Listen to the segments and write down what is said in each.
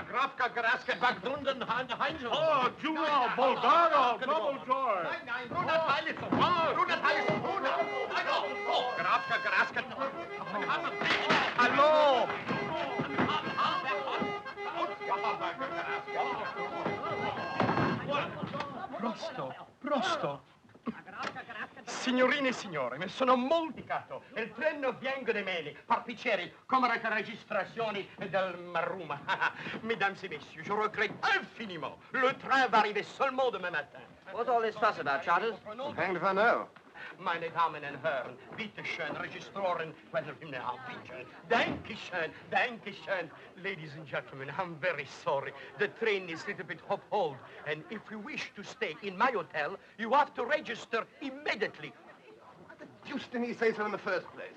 Grafka, Graska, Bagdunden, Heinz. Oh, Jura, Bulgara, double joy. Nein, Bruder, Heilig, Bruder, Heilig, Bruder. Oh, Grafka, Graska. Hallo. Prosto. Signorine e signore, mi sono molticato. Il treno viene da me, parpicieri, come le registrazioni del Maruma. Mesdames et messieurs, je regrette infiniment. Le train va arriver seulement demain matin. What's all this fuss about, Charles? Hanged if I know. Meine Damen und Herren, bitte schön, Registroren, Danke schön. Ladies and gentlemen, I'm very sorry. The train is a little bit off-hold, and if you wish to stay in my hotel, you have to register immediately. Why the deuce didn't he say so in the first place?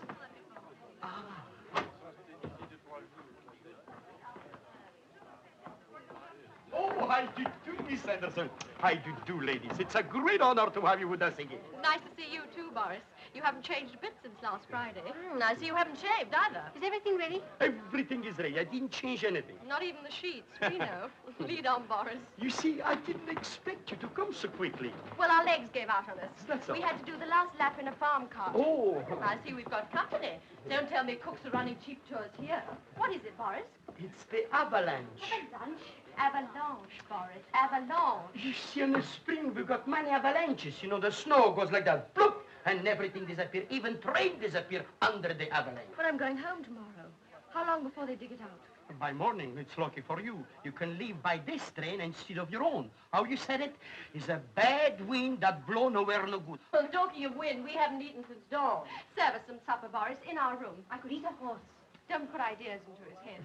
Oh, how do you do, Miss Anderson? How do you do, ladies? It's a great honor to have you with us again. Nice to see you too, Boris. You haven't changed a bit since last Friday. I see you haven't shaved either. Is everything ready? Everything is ready. I didn't change anything. Not even the sheets. We know. Lead on, Boris. You see, I didn't expect you to come so quickly. Well, our legs gave out on us. That's all. We had to do the last lap in a farm car. Oh. I see we've got company. Don't tell me cooks are running cheap tours here. What is it, Boris? It's the avalanche. Avalanche? Avalanche, Boris. Avalanche. You see, in the spring, we've got many avalanches. You know, the snow goes like that, bloop, and everything disappears. Even train disappear under the avalanche. But I'm going home tomorrow. How long before they dig it out? By morning, it's lucky for you. You can leave by this train instead of your own. How you said it? Is a bad wind that blow nowhere no good. Well, talking of wind, we haven't eaten since dawn. Serve us some supper, Boris, in our room. I could eat a horse. Don't put ideas into his head.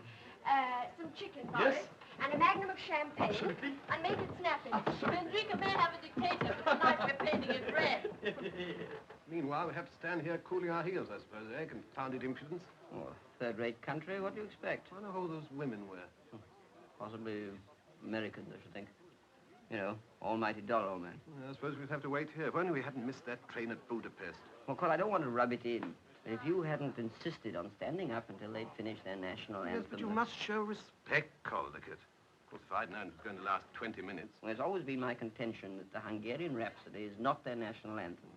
Some chicken, Boris. Yes. And a magnum of champagne. Absolutely. And make it snappy. Absolutely. Enrica may have a dictator, but tonight we're painting it red. Meanwhile, we have to stand here cooling our heels, I suppose, eh? Confounded impudence. Oh, third-rate country. What do you expect? I wonder who those women were. Possibly Americans, I should think. You know, almighty dollar old man. I suppose we'd have to wait here. If only we hadn't missed that train at Budapest. Well, Cole, I don't want to rub it in. But if you hadn't insisted on standing up until they'd finished their national anthem... Yes, but you must show respect, Caldecott. Of course, if I'd known it was going to last 20 minutes. Well, it's always been my contention that the Hungarian Rhapsody is not their national anthem.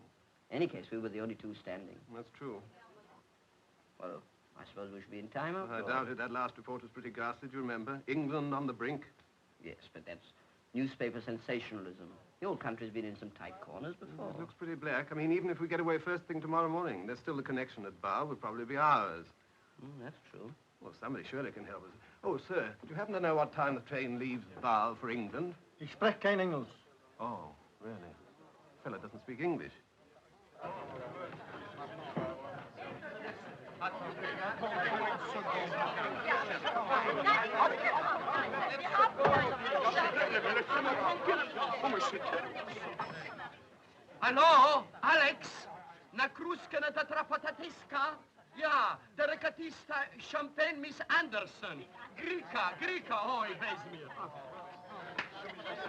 In any case, we were the only two standing. That's true. Well, I suppose we should be in time after I all. doubt it. That last report was pretty ghastly, do you remember? England on the brink. Yes, but that's newspaper sensationalism. The old country's been in some tight corners before. It looks pretty black. I mean, even if we get away first thing tomorrow morning, there's still the connection at Bar will probably be ours. That's true. Well, somebody surely can help us. Oh, sir, do you happen to know what time the train leaves Basel for England? Ich spreche kein Englisch. Oh, really? Fella doesn't speak English. Hallo, Alex? Na kruska na tatrapatateska? Ja, der rekatista Champagne Miss Anderson. Grika, oi, Besmir.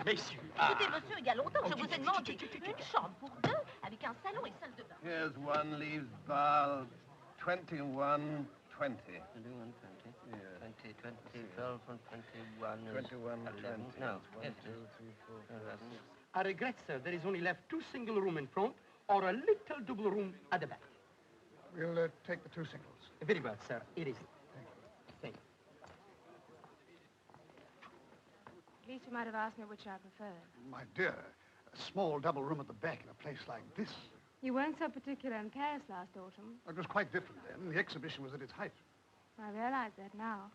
Messieurs. Écoutez, monsieur, il y a longtemps que je vous ai demandé une chambre pour deux, avec un salon et salle de bain. Here's one leaves Basel 21:20. 21, 20. Yeah. 20, 20, 12, 21, 21, 11. 20. No, 1, yes. 2, 3, 4, 5, 6. I regret, sir, there is only left 2 single room in front or a little double room at the back. We'll take the 2 singles. Very well, sir. It is. Thank you. At least you might have asked me which I preferred. My dear, a small double room at the back in a place like this. You weren't so particular in Paris last autumn. It was quite different then. The exhibition was at its height. I realize that now.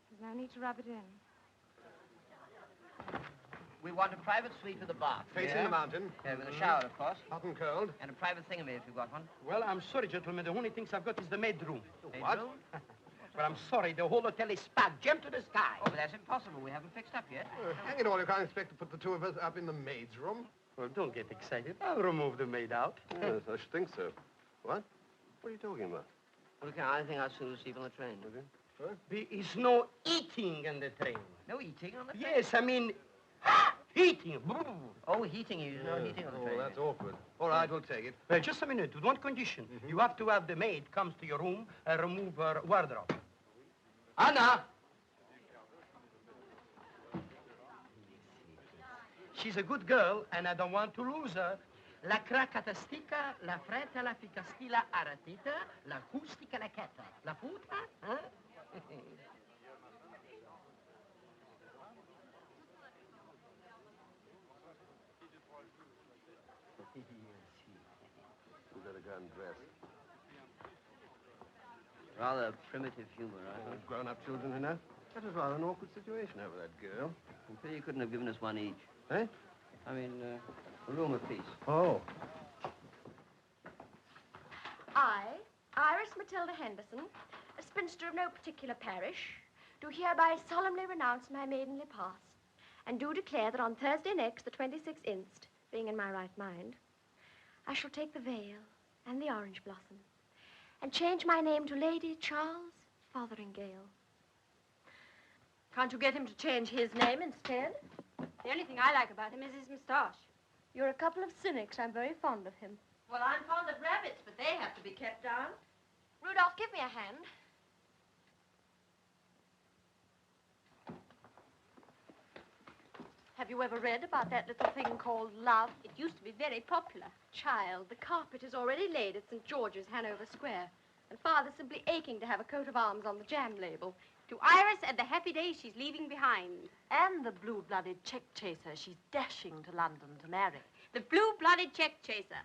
There's no need to rub it in. We want a private suite with a bath. Facing the mountain. Yeah, with a shower, of course. Hot and cold. And a private thingamy if you've got one. Well, I'm sorry, gentlemen. The only things I've got is the maid room. What? Bedroom? Well, I'm sorry. The whole hotel is packed, jammed to the sky. Oh, but that's impossible. We haven't fixed up yet. Hang it all, you can't expect to put the 2 of us up in the maid's room. Well, don't get excited. I'll remove the maid out. Yes, I should think so. What? What are you talking about? Well, I think I'll soon sleep on the train. There is no eating on the train. No eating on the train? Yes, I mean, heating. Oh, heating. There's no heating on the train. Oh, that's awkward. All right, we'll take it. Well, just a minute. With one condition. You have to have the maid comes to your room and remove her wardrobe. Anna! She's a good girl, and I don't want to lose her. La cracatastica, la fretta, la ficastila aratita, la acustica, la chetta. La puta, huh? We better go and dress. Rather primitive humor, I Grown-up children, you know. That was rather an awkward situation over that girl. I'm sure you couldn't have given us one each. Eh? I mean, a room apiece. Oh. I, Iris Matilda Henderson, a spinster of no particular parish, do hereby solemnly renounce my maidenly past, and do declare that on Thursday next, the 26th inst., being in my right mind, I shall take the veil and the orange blossom, and change my name to Lady Charles Fotheringale. Can't you get him to change his name instead? The only thing I like about him is his moustache. You're a couple of cynics. I'm very fond of him. Well, I'm fond of rabbits, but they have to be kept down. Rudolph, give me a hand. Have you ever read about that little thing called love? It used to be very popular. Child, the carpet is already laid at St. George's, Hanover Square. And Father's simply aching to have a coat of arms on the jam label. To Iris and the happy days she's leaving behind. And the blue-blooded check chaser she's dashing to London to marry. The blue-blooded check chaser.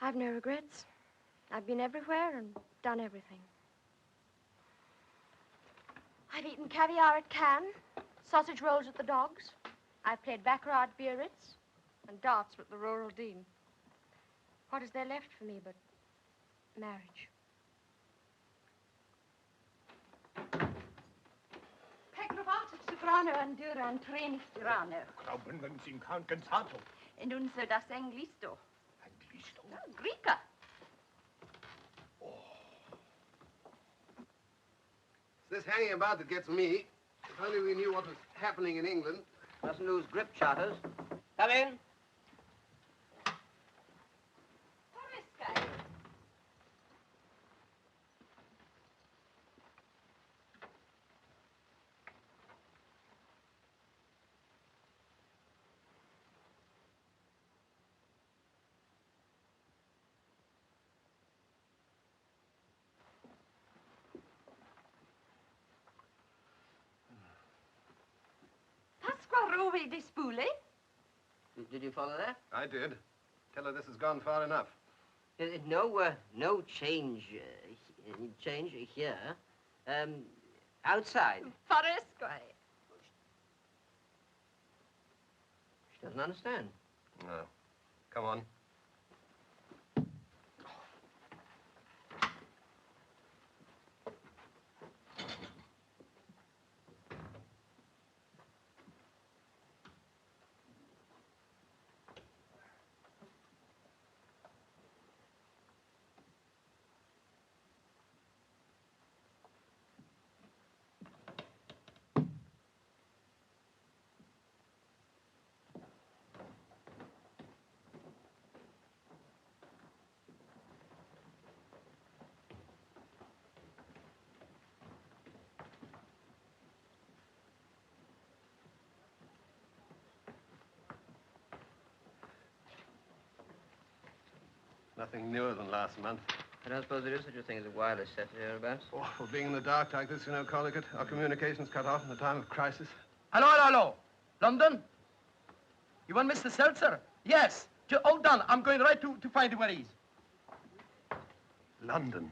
I've no regrets. I've been everywhere and done everything. I've eaten caviar at Cannes, sausage rolls at the Dogs. I've played baccarat at Biarritz and darts with the Rural Dean. What is there left for me but marriage? Pecrovato, soprano, andura, and treni stirano. Glauben Sie in Cansato. Und unser das Anglisto. Anglisto? Greca. It's this hanging about that gets me. If only we knew what was happening in England. Mustn't lose grip, Charters. Come in. Trouver des spoulés? Did you follow that? I did. Tell her this has gone far enough. No change here. Outside. Forest Square. She doesn't understand. No. Come on. Nothing newer than last month. I don't suppose there is such a thing as a wireless set hereabouts. Oh, for being in the dark like this, you know, Collicutt, our communications cut off in a time of crisis. Hello, hello, hello. London? You want Mr. Seltzer? Yes. Hold on. I'm going right to find where he is. London.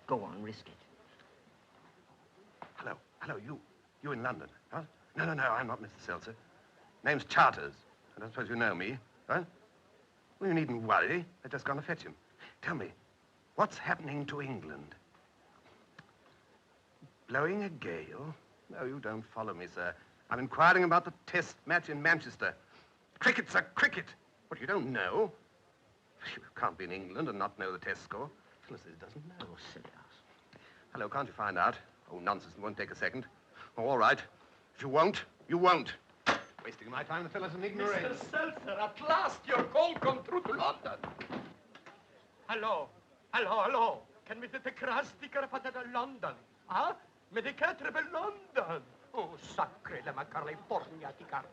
Go on, risk it. Hello, you in London, huh? No, I'm not Mr. Seltzer. Name's Charters. I don't suppose you know me, huh? Well, you needn't worry. I've just gone to fetch him. Tell me, what's happening to England? Blowing a gale? No, you don't follow me, sir. I'm inquiring about the test match in Manchester. Cricket, sir, cricket. What, you don't know? You can't be in England and not know the test score. Phyllis doesn't know. Silly ass. Hello, can't you find out? Oh, nonsense, it won't take a second. Oh, all right. If you won't, you won't. Wasting my time to fill us an ignorance. Mr. Seltzer, at last your call come through to London. Hello. Can we te krastiker fata da London? Ah? Me de quatre be London. Oh, sacre la California ti car.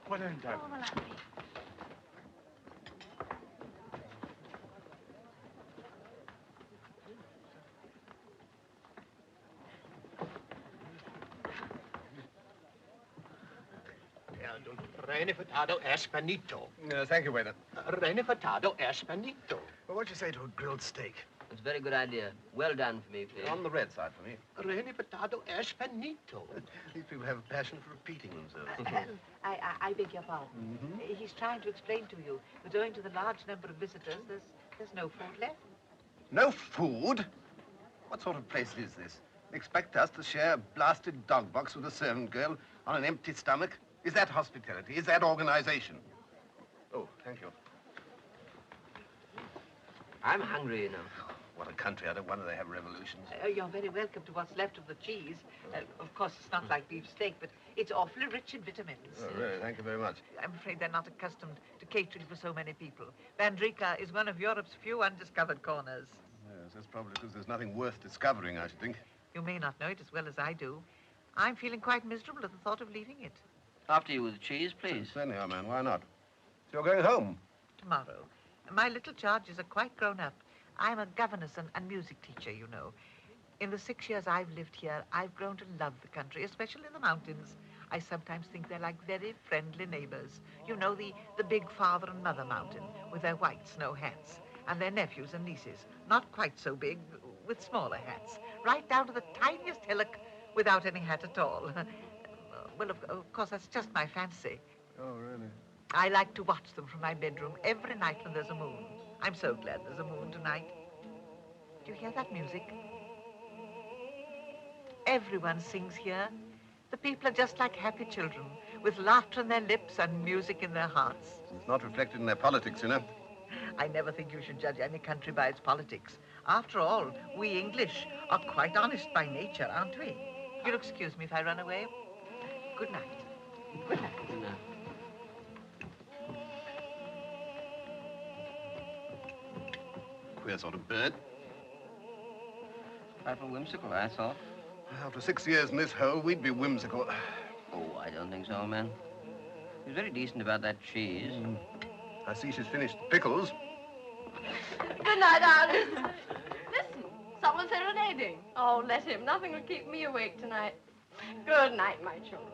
Volenta. Rene furtado Espanito. Thank you, waiter. Rene furtado Espanito. Well, what'd you say to a grilled steak? It's a very good idea. Well done for me, please. On the red side for me. Rene furtado Espanito. These people have a passion for repeating themselves. I beg your pardon. He's trying to explain to you that owing to the large number of visitors, there's no food left. No food? What sort of place is this? Expect us to share a blasted dog box with a servant girl on an empty stomach? Is that hospitality? Is that organization? Oh, thank you. I'm hungry, you know. What a country. I don't wonder they have revolutions. You're very welcome to what's left of the cheese. Of course, it's not like beef steak, but it's awfully rich in vitamins. Oh, really? Thank you very much. I'm afraid they're not accustomed to catering for so many people. Vandrika is one of Europe's few undiscovered corners. Yes, that's probably because there's nothing worth discovering, I should think. You may not know it as well as I do. I'm feeling quite miserable at the thought of leaving it. After you with the cheese, please. Certainly, our man. Why not? So you're going home? Tomorrow. My little charges are quite grown up. I'm a governess and music teacher, you know. In the 6 years I've lived here, I've grown to love the country, especially the mountains. I sometimes think they're like very friendly neighbors. You know, the big father and mother mountain with their white snow hats, and their nephews and nieces, not quite so big, with smaller hats, right down to the tiniest hillock without any hat at all. Well, of course, that's just my fancy. Oh, really? I like to watch them from my bedroom every night when there's a moon. I'm so glad there's a moon tonight. Do you hear that music? Everyone sings here. The people are just like happy children, with laughter on their lips and music in their hearts. It's not reflected in their politics, you know. I never think you should judge any country by its politics. After all, we English are quite honest by nature, aren't we? You'll excuse me if I run away. Good night. Good night. Good night. Queer sort of bird. Trifle whimsical, I thought. After 6 years in this hole, we'd be whimsical. Oh, I don't think so, man. He was very decent about that cheese. I see she's finished the pickles. Good night, Alice. Listen, someone's serenading. Oh, let him. Nothing will keep me awake tonight. Good night, my children.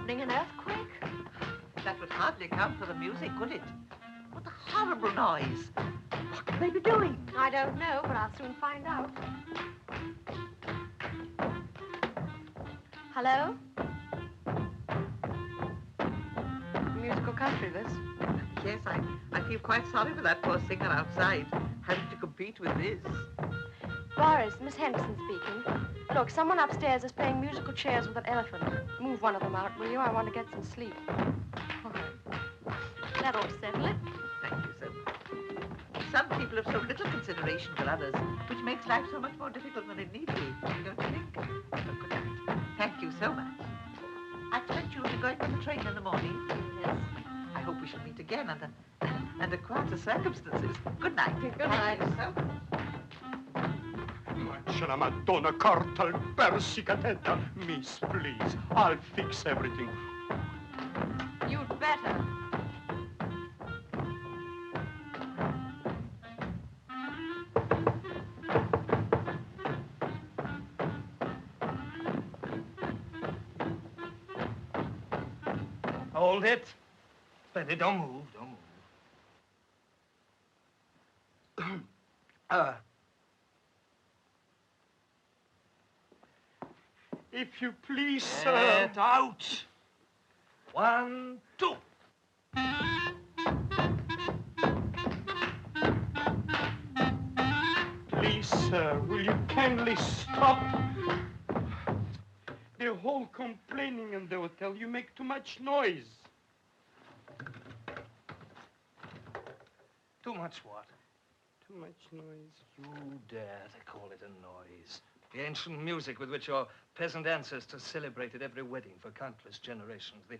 An earthquake? That would hardly account for the music, would it? What a horrible noise. What can they be doing? I don't know, but I'll soon find out. Hello? Musical country, this. Yes, I feel quite sorry for that poor singer outside, having to compete with this. Boris, Miss Henderson speaking. Look, someone upstairs is playing musical chairs with an elephant. Move one of them out, will you? I want to get some sleep. All right. That ought to settle it. Thank you so much. Some people have so little consideration for others, which makes life so much more difficult than it need be, don't you think? Well, good night. Thank you so much. I expect you'll be going on the train in the morning. Yes. I hope we shall meet again under quieter circumstances. Good night. Good night. Thank you so much. C'è la Madonna corta al persicatetta. Miss, please, I'll fix everything. You'd better. Hold it. Steady, don't move, don't move. If you please, sir. Get out. 1, 2. Please, sir, will you kindly stop? The whole complaining in the hotel. You make too much noise. Too much what? Too much noise. You dare to call it a noise. The ancient music with which your peasant ancestors celebrated every wedding for countless generations. The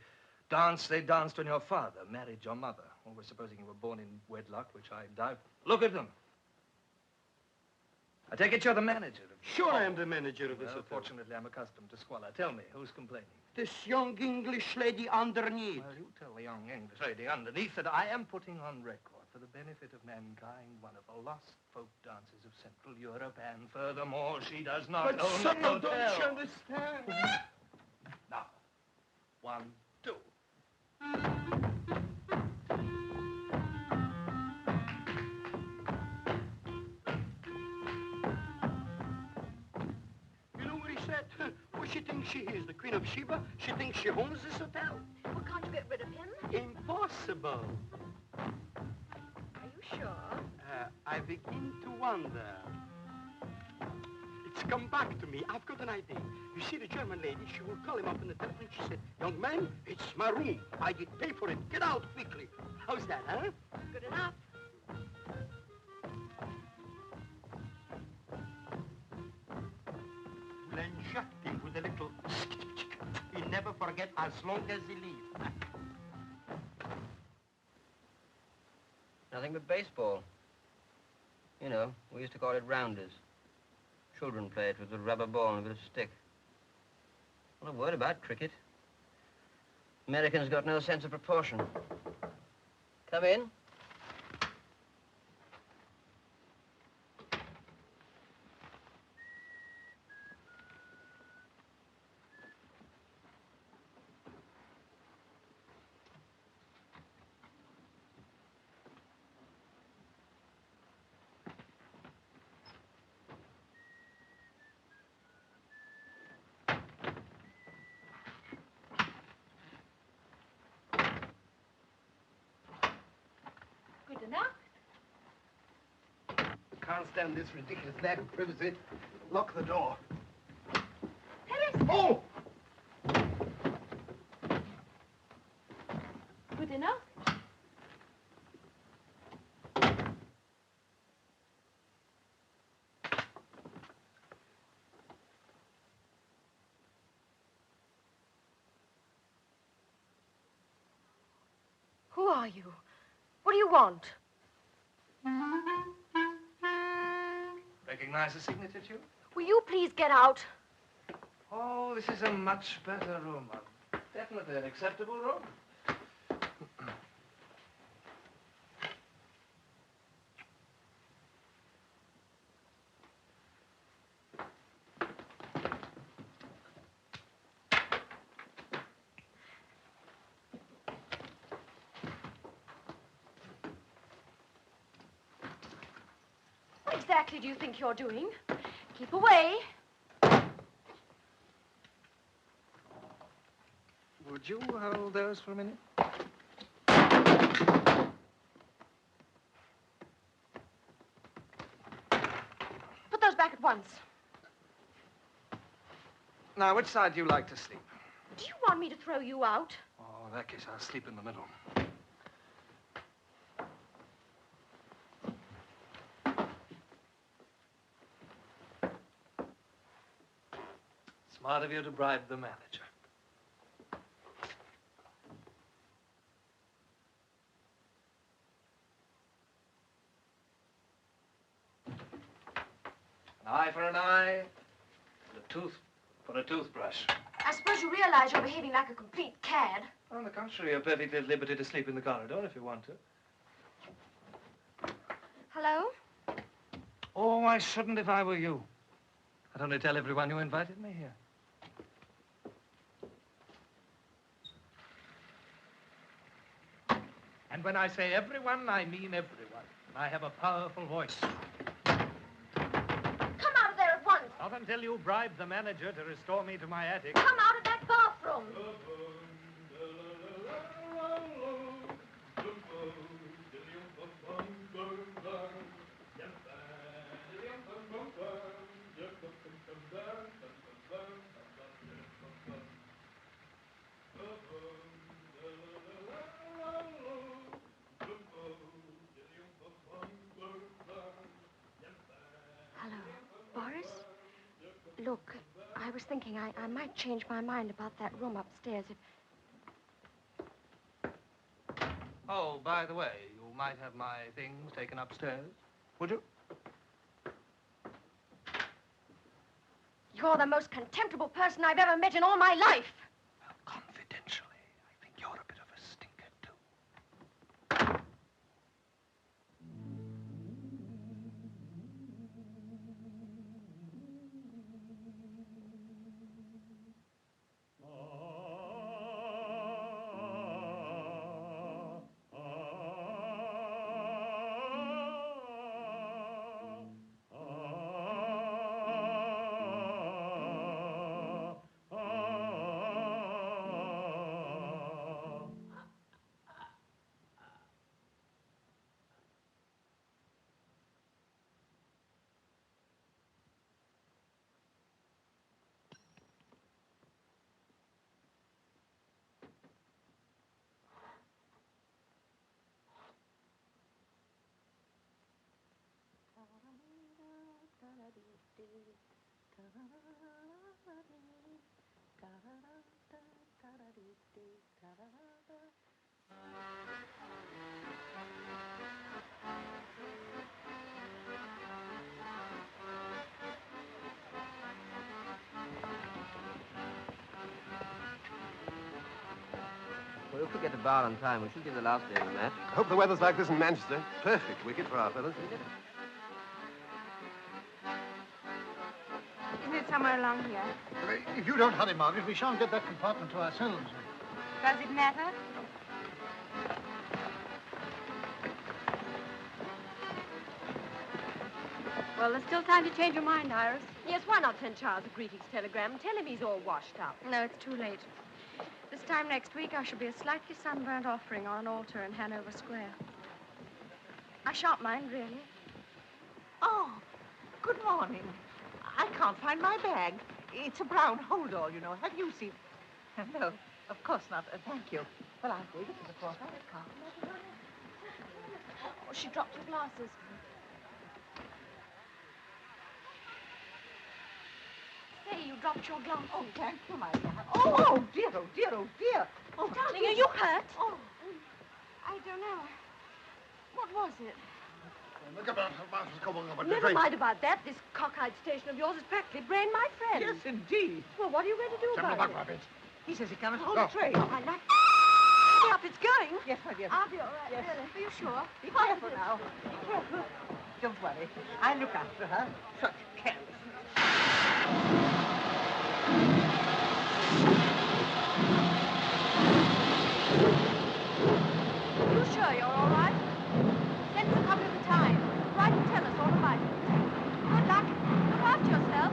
dance they danced when your father married your mother. Always supposing you were born in wedlock, which I doubt. Look at them. I take it you're the manager of this. Sure, I am the manager of this Well, hotel. fortunately, I'm accustomed to squalor. Tell me, who's complaining? This young English lady underneath. Well, you tell the young English lady underneath that I am putting on record for the benefit of mankind one of the lost folk dances of Central Europe, and furthermore, she does not But own sir, the don't hotel. you understand? Now, 1, 2. You know what he said? What she thinks she is, the Queen of Sheba? She thinks she owns this hotel? Well, can't you get rid of him? Impossible. Are you sure? I begin to wonder. It's come back to me. I've got an idea. You see, the German lady, she will call him up on the telephone. She said, young man, it's my room. I did pay for it. Get out quickly. How's that, huh? Good enough. We'll inject him with a little... He'll never forget as long as he lives. Nothing but baseball. You know, we used to call it rounders. Children play it with a rubber ball and a bit of stick. Not a word about cricket. Americans got no sense of proportion. Come in. Gute Nacht. Can't stand this ridiculous lack of privacy. Lock the door. Harris! Oh! Gute Nacht. Who are you? What do you want? Recognize the signature tune? Will you please get out? Oh, this is a much better room. Definitely an acceptable room. What exactly do you think you're doing? Keep away. Would you hold those for a minute? Put those back at once. Now, which side do you like to sleep? Do you want me to throw you out? Oh, in that case, I'll sleep in the middle. Smart of you to bribe the manager. An eye for an eye, and a tooth for a toothbrush. I suppose you realize you're behaving like a complete cad. On the contrary, you're perfectly at liberty to sleep in the corridor if you want to. Hello? Oh, I shouldn't if I were you. I'd only tell everyone you invited me here. And when I say everyone, I mean everyone. I have a powerful voice. Come out of there at once. Not until you bribe the manager to restore me to my attic. Come out of that bathroom. Hello, Boris? Look, I was thinking I might change my mind about that room upstairs if... Oh, by the way, you might have my things taken upstairs. Would you? You're the most contemptible person I've ever met in all my life. Well, confidentially, I think you're a bit of a stinker, too. Well, if we get to bar on time, we should get the last day of the match. I hope the weather's like this in Manchester. Perfect wicket for our fellas. Isn't it somewhere along here? If you don't hurry, Margaret, we shan't get that compartment to ourselves. Does it matter? Well, there's still time to change your mind, Iris. Yes, why not send Charles a greetings telegram and tell him he's all washed up? No, it's too late. This time next week, I shall be a slightly sunburnt offering on an altar in Hanover Square. I shan't mind, really. Oh, good morning. I can't find my bag. It's a brown hold-all, you know. Have you seen? No, of course not. Thank you. Well, I'll take it to the porter. Oh, she dropped her glasses. Say, you dropped your glasses. Oh, thank you, my dear. Oh, dear, oh, dear, oh, dear. Oh, Darling, are you hurt? Oh. I don't know. What was it? Never Never mind about that. This cockeyed station of yours is practically brained my friend. Yes, indeed. Well, what are you going to do about it? He says he cannot hold the train. Oh, I like... Hurry up, it's going. Yes, my dear. I'll be all right, Yes. really. Are you sure? Be careful now. Be careful. Don't worry. I'll look after her. Such carelessness. You sure you're all right? Send us a copy of the Times. Write and tell us all about it. Good luck. Look after yourself.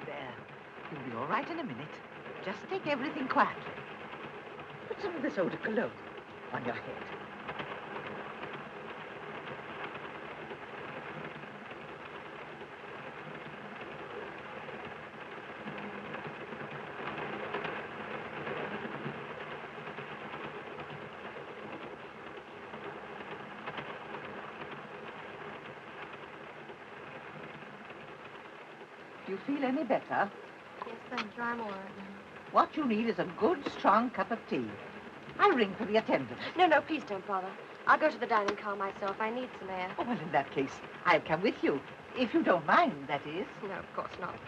There. You'll be all right in a minute. Just take everything quietly. Put some of this eau de cologne on your head. Do you feel any better? Yes, thank you. I'm all right now. What you need is a good, strong cup of tea. I'll ring for the attendant. No, please don't bother. I'll go to the dining car myself. I need some air. Oh, well, in that case, I'll come with you. If you don't mind, that is. No, of course not.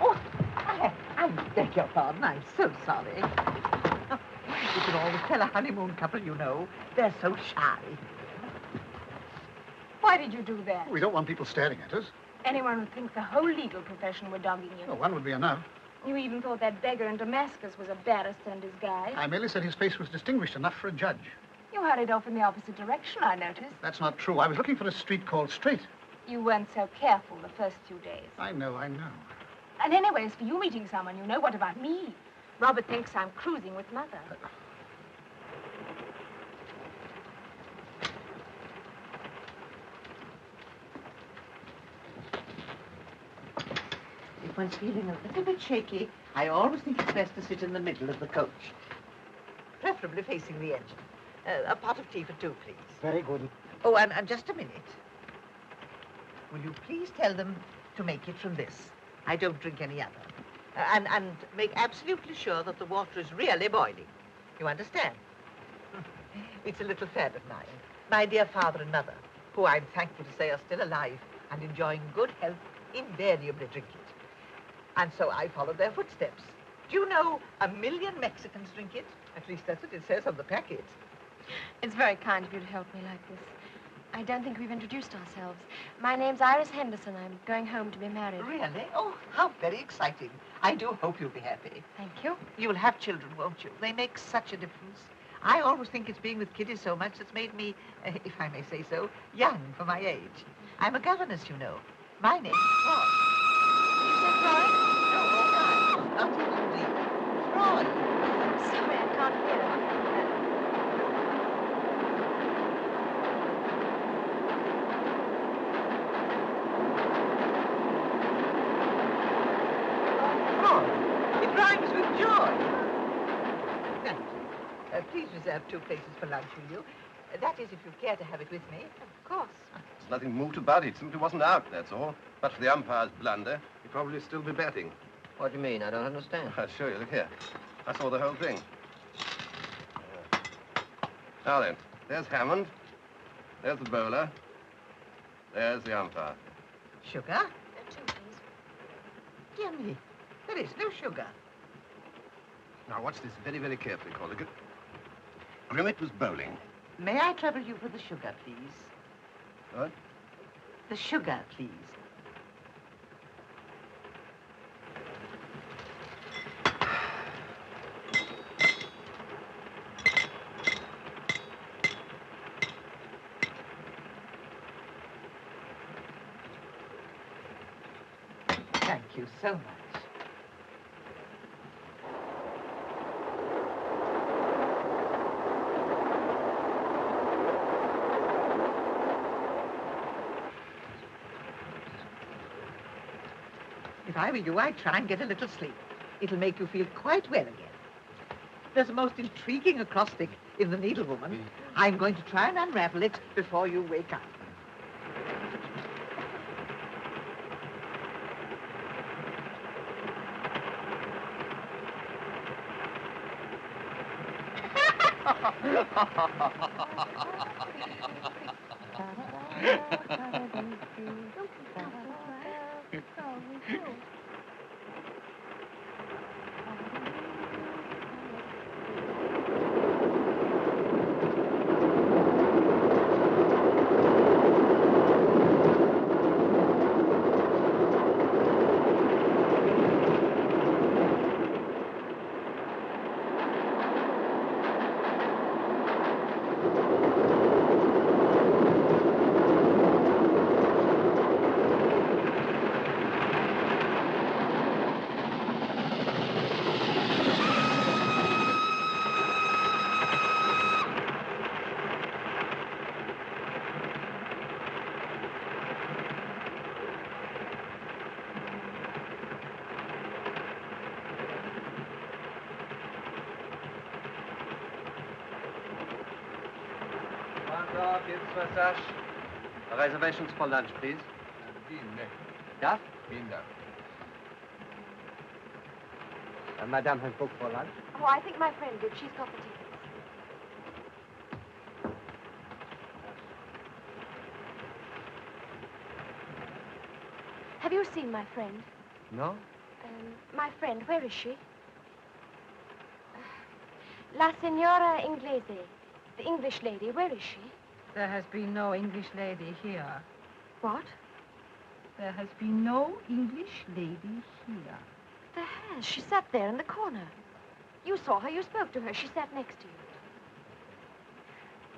Oh, I beg your pardon. I'm so sorry. Oh, you can always tell a honeymoon couple, you know. They're so shy. Why did you do that? We don't want people staring at us. Anyone would think the whole legal profession were dogging you. Well, one would be enough. You even thought that beggar in Damascus was a barrister and disguise. I merely said his face was distinguished enough for a judge. You hurried off in the opposite direction, I noticed. That's not true. I was looking for a street called Straight. You weren't so careful the first few days. I know. And anyways, for you meeting someone, you know, what about me? Robert thinks I'm cruising with Mother. If one's feeling a little bit shaky, I always think it's best to sit in the middle of the coach. Preferably facing the engine. A pot of tea for two, please. Very good. Oh, and just a minute. Will you please tell them to make it from this? I don't drink any other. And make absolutely sure that the water is really boiling. You understand? It's a little fan of mine. My dear father and mother, who I'm thankful to say are still alive and enjoying good health, invariably drink it. And so I followed their footsteps. Do you know 1 million Mexicans drink it? At least that's what it says on the packet. It's very kind of you to help me like this. I don't think we've introduced ourselves. My name's Iris Henderson. I'm going home to be married. Really? Oh, how very exciting. I do hope you'll be happy. Thank you. You'll have children, won't you? They make such a difference. I always think it's being with kiddies so much that's made me, if I may say so, young for my age. I'm a governess, you know. My name is Roy. You said Roy? No, not even Lee. Roy. I'm sorry, I can't hear. Roy. It rhymes with joy. Thank you. Please reserve 2 places for lunch, will you? That is, if you care to have it with me. Of course. There's nothing moved about it. Simply wasn't out, that's all. But for the umpire's blunder, he'd probably still be batting. What do you mean? I don't understand. I'll show you. Look here. I saw the whole thing. Now then, there's Hammond. There's the bowler. There's the umpire. Sugar? 2, please. Dear me, there is no sugar. Now watch this very, very carefully, Colligan. Grimmett was bowling. May I trouble you for the sugar, please? What? The sugar, please. Thank you so much. If I were you, I'd try and get a little sleep. It'll make you feel quite well again. There's a most intriguing acrostic in The Needlewoman. I'm going to try and unravel it before you wake up. Reservations for lunch, please. Yeah? Madame has booked for lunch. Oh, I think my friend did. She's got the tickets. Have you seen my friend? No? My friend, where is she? La Signora Inglese. The English lady, where is she? There has been no English lady here. What? There has been no English lady here. There has. She sat there in the corner. You saw her. You spoke to her. She sat next to you.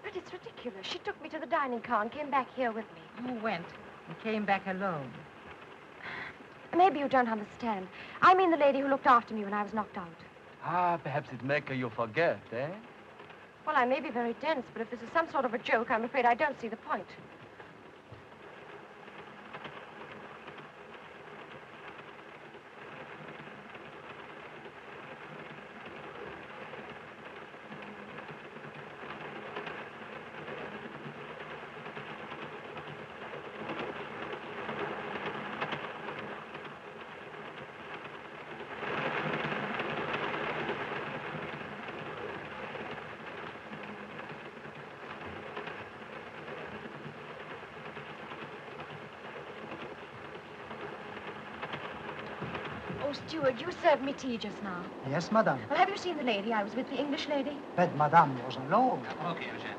But it's ridiculous. She took me to the dining car and came back here with me. You went and came back alone. Maybe you don't understand. I mean the lady who looked after me when I was knocked out. Ah, perhaps it make you forget, eh? Well, I may be very dense, but if this is some sort of a joke, I'm afraid I don't see the point. Oh, steward, you served me tea just now. Yes, madame. Well, have you seen the lady? I was with the English lady. But madame was alone. Okay, Eugene.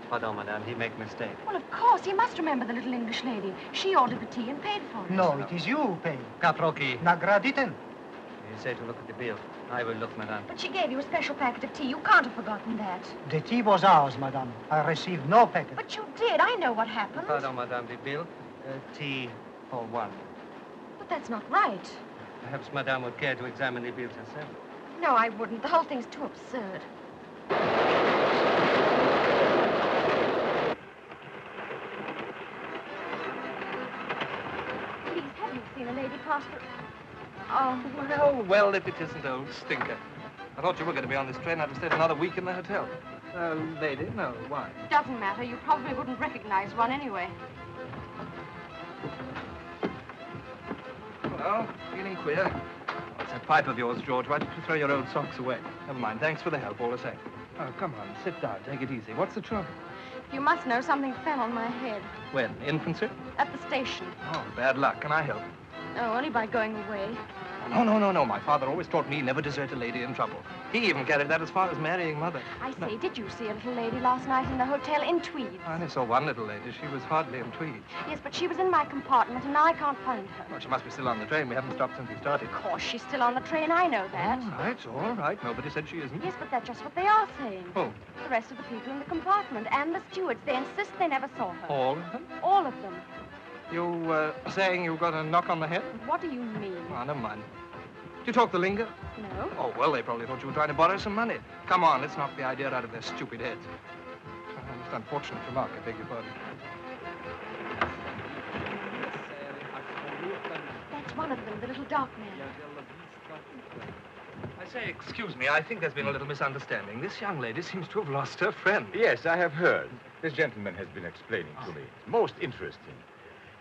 Pardon, madame, he make mistake. Well, of course, he must remember the little English lady. She ordered the tea and paid for it. No, it is you who pay. Caproki. Nagraditen. You say to look at the bill. I will look, madame. But she gave you a special packet of tea. You can't have forgotten that. The tea was ours, madame. I received no packet. But you did. I know what happened. Pardon, madame, the bill. Tea for one. But that's not right. Perhaps madame would care to examine the bills herself. No, I wouldn't. The whole thing's too absurd. Please, have you seen a lady pass through? Oh, Well, if it isn't old Stinker. I thought you were going to be on this train. I'd have stayed another week in the hotel. Lady? No, why? doesn't matter. You probably wouldn't recognize one anyway. Well, feeling queer. What's that pipe of yours, George? Why don't you throw your old socks away? Never mind. Thanks for the help, all the same. Oh, come on, sit down. Take it easy. What's the trouble? You must know something fell on my head. When? Infancy? At the station. Oh, bad luck. Can I help? Oh, only by going away. No. My father always taught me never desert a lady in trouble. He even carried that as far as marrying mother. I say, did you see a little lady last night in the hotel in tweeds? I only saw one little lady. She was hardly in tweeds. Yes, but she was in my compartment, and now I can't find her. Well, she must be still on the train. We haven't stopped since we started. Of course, she's still on the train. I know that. All right. Nobody said she isn't. Yes, but that's just what they are saying. Who? The rest of the people in the compartment and the stewards. They insist they never saw her. All of them? All of them. You, saying you got a knock on the head? What do you mean? Oh, never mind. Do you talk the lingo? No. Oh, well, they probably thought you were trying to borrow some money. Come on, let's knock the idea out of their stupid heads. Most unfortunate remark, I beg your pardon. That's one of them, the little dark man. I say, excuse me, I think there's been a little misunderstanding. This young lady seems to have lost her friend. Yes, I have heard. This gentleman has been explaining to me. Most interesting.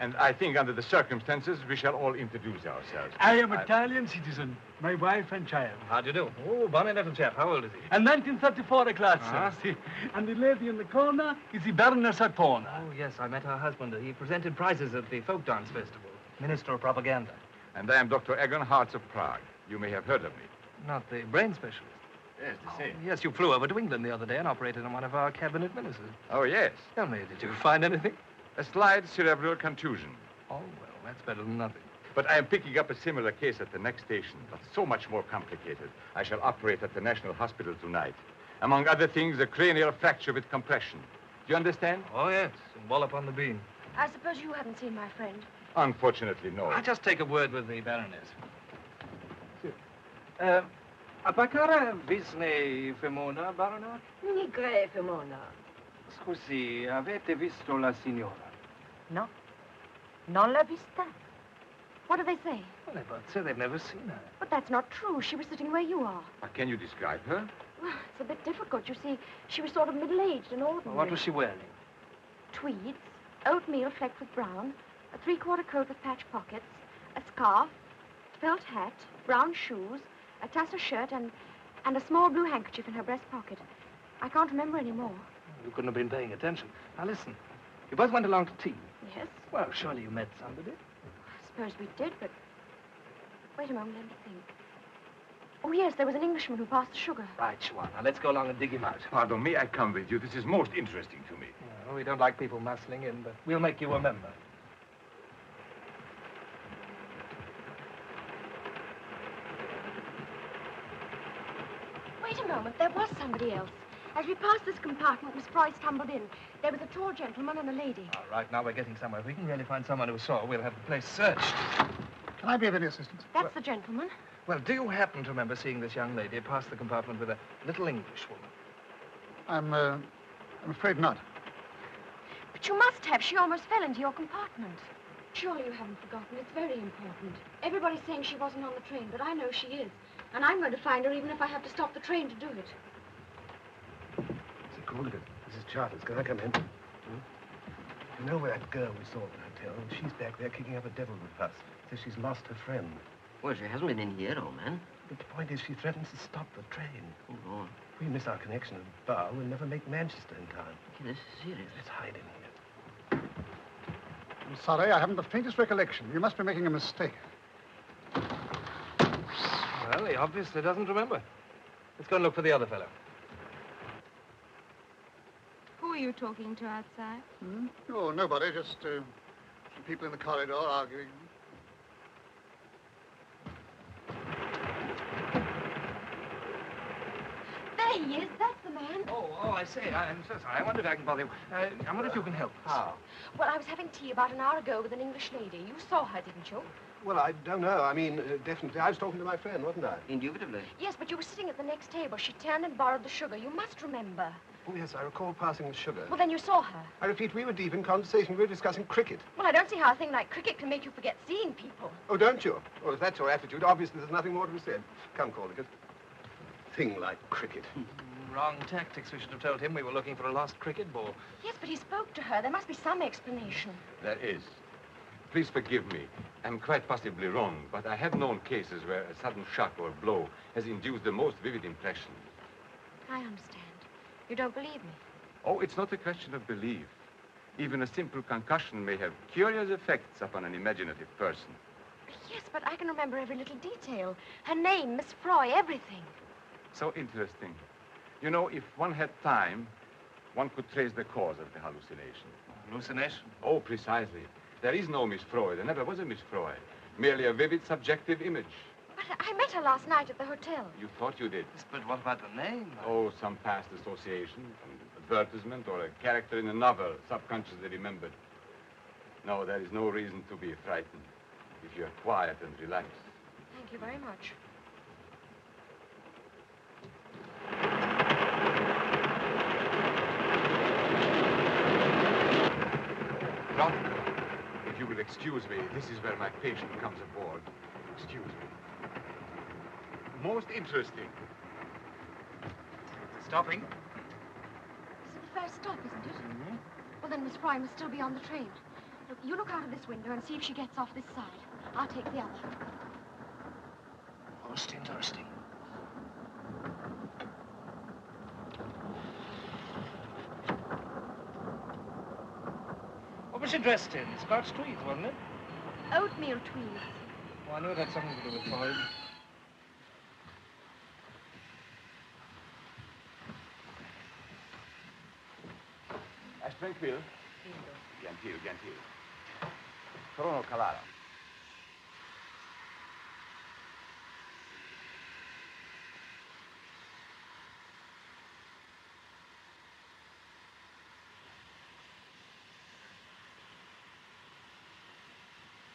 And I think under the circumstances, we shall all introduce ourselves. I am Italian citizen. My wife and child. How do you do? Oh, bonny little chap. How old is he? And 1934 a class, sir. See. And the lady in the corner is the Baroness Arpona. Oh, yes, I met her husband. He presented prizes at the folk dance festival. Minister of Propaganda. And I am Dr. Egon Hartz of Prague. You may have heard of me. Not the brain specialist. Yes, the same. Yes, you flew over to England the other day and operated on one of our cabinet ministers. Oh, yes. Tell me, did you find anything? A slight cerebral contusion. Oh, well, that's better than nothing. But I am picking up a similar case at the next station, but so much more complicated. I shall operate at the National Hospital tonight. Among other things, a cranial fracture with compression. Do you understand? Oh, yes, and wallop on the bean. I suppose you haven't seen my friend. Unfortunately, no. I'll just take a word with the Baroness. Appacare visne femona, baronet? Nigre femona. Scusi, avete visto la signora? No. Non l'ha vista. What do they say? Well, they both say they've never seen her. But that's not true. She was sitting where you are. Can you describe her? Well, it's a bit difficult. You see, she was sort of middle-aged and ordinary. Well, what was she wearing? Tweeds, oatmeal flecked with brown, a three-quarter coat with patch pockets, a scarf, felt hat, brown shoes, a tassel shirt, and a small blue handkerchief in her breast pocket. I can't remember any more. You couldn't have been paying attention. Now, listen. You both went along to tea. Yes? Well, surely you met somebody. I suppose we did, but... Wait a moment, let me think. Oh, yes, there was an Englishman who passed the sugar. Right, Schwan. Now, let's go along and dig him out. Pardon me, I come with you. This is most interesting to me. Well, we don't like people muscling in, but we'll make you a member. Wait a moment, there was somebody else. As we passed this compartment, Miss Price tumbled in. There was a tall gentleman and a lady. All right, now we're getting somewhere. If we can really find someone who saw, we'll have the place searched. Can I be of any assistance? That's the gentleman. Well, do you happen to remember seeing this young lady pass the compartment with a little English woman? I'm afraid not. But you must have. She almost fell into your compartment. Surely you haven't forgotten. It's very important. Everybody's saying she wasn't on the train, but I know she is. And I'm going to find her even if I have to stop the train to do it. Mr. Corligan, this is Charters. Can I come in? You know where that girl we saw at the hotel? She's back there kicking up a devil with us. Says she's lost her friend. Well, she hasn't been in here, old man. But the point is, she threatens to stop the train. Oh, go on. If we miss our connection at Bar, we'll never make Manchester in time. Okay, this is serious. Let's hide in here. I'm sorry, I haven't the faintest recollection. You must be making a mistake. Well, he obviously doesn't remember. Let's go and look for the other fellow. Who are you talking to outside? Oh, nobody, just some people in the corridor arguing. There he is. That's the man. Oh, I say, I'm so sorry. I wonder if I can bother you. I wonder if you can help us. How? Well, I was having tea about an hour ago with an English lady. You saw her, didn't you? Well, I don't know. I mean, definitely. I was talking to my friend, wasn't I? Indubitably. Yes, but you were sitting at the next table. She turned and borrowed the sugar. You must remember. Oh, yes, I recall passing the sugar. Well, then you saw her. I repeat, we were deep in conversation. We were discussing cricket. Well, I don't see how a thing like cricket can make you forget seeing people. Oh, don't you? Well, if that's your attitude, obviously there's nothing more to be said. Come, Corligan. Thing like cricket. Wrong tactics. We should have told him we were looking for a lost cricket ball. Yes, but he spoke to her. There must be some explanation. There is. Please forgive me. I'm quite possibly wrong, but I have known cases where a sudden shock or blow has induced the most vivid impression. I understand. You don't believe me? Oh, it's not a question of belief. Even a simple concussion may have curious effects upon an imaginative person. Yes, but I can remember every little detail. Her name, Miss Froy, everything. So interesting. You know, if one had time, one could trace the cause of the hallucination. Hallucination? Oh, precisely. There is no Miss Froy. There never was a Miss Froy. Merely a vivid, subjective image. But I met her last night at the hotel. You thought you did. Yes, but what about the name? Oh, some past association, an advertisement, or a character in a novel, subconsciously remembered. No, there is no reason to be frightened if you're quiet and relaxed. Thank you very much. Doctor, if you will excuse me, this is where my patient comes aboard. Excuse me. Most interesting. Stopping? This is the first stop, isn't it? Mm-hmm. Well, then Miss Froy must still be on the train. Look, you look out of this window and see if she gets off this side. I'll take the other. Most interesting. What was she dressed in? Scotch tweed, wasn't it? Oatmeal tweeds. Oh, I knew it had something to do with Freud. Tranquil. Gentil, gentil. Crono calaro.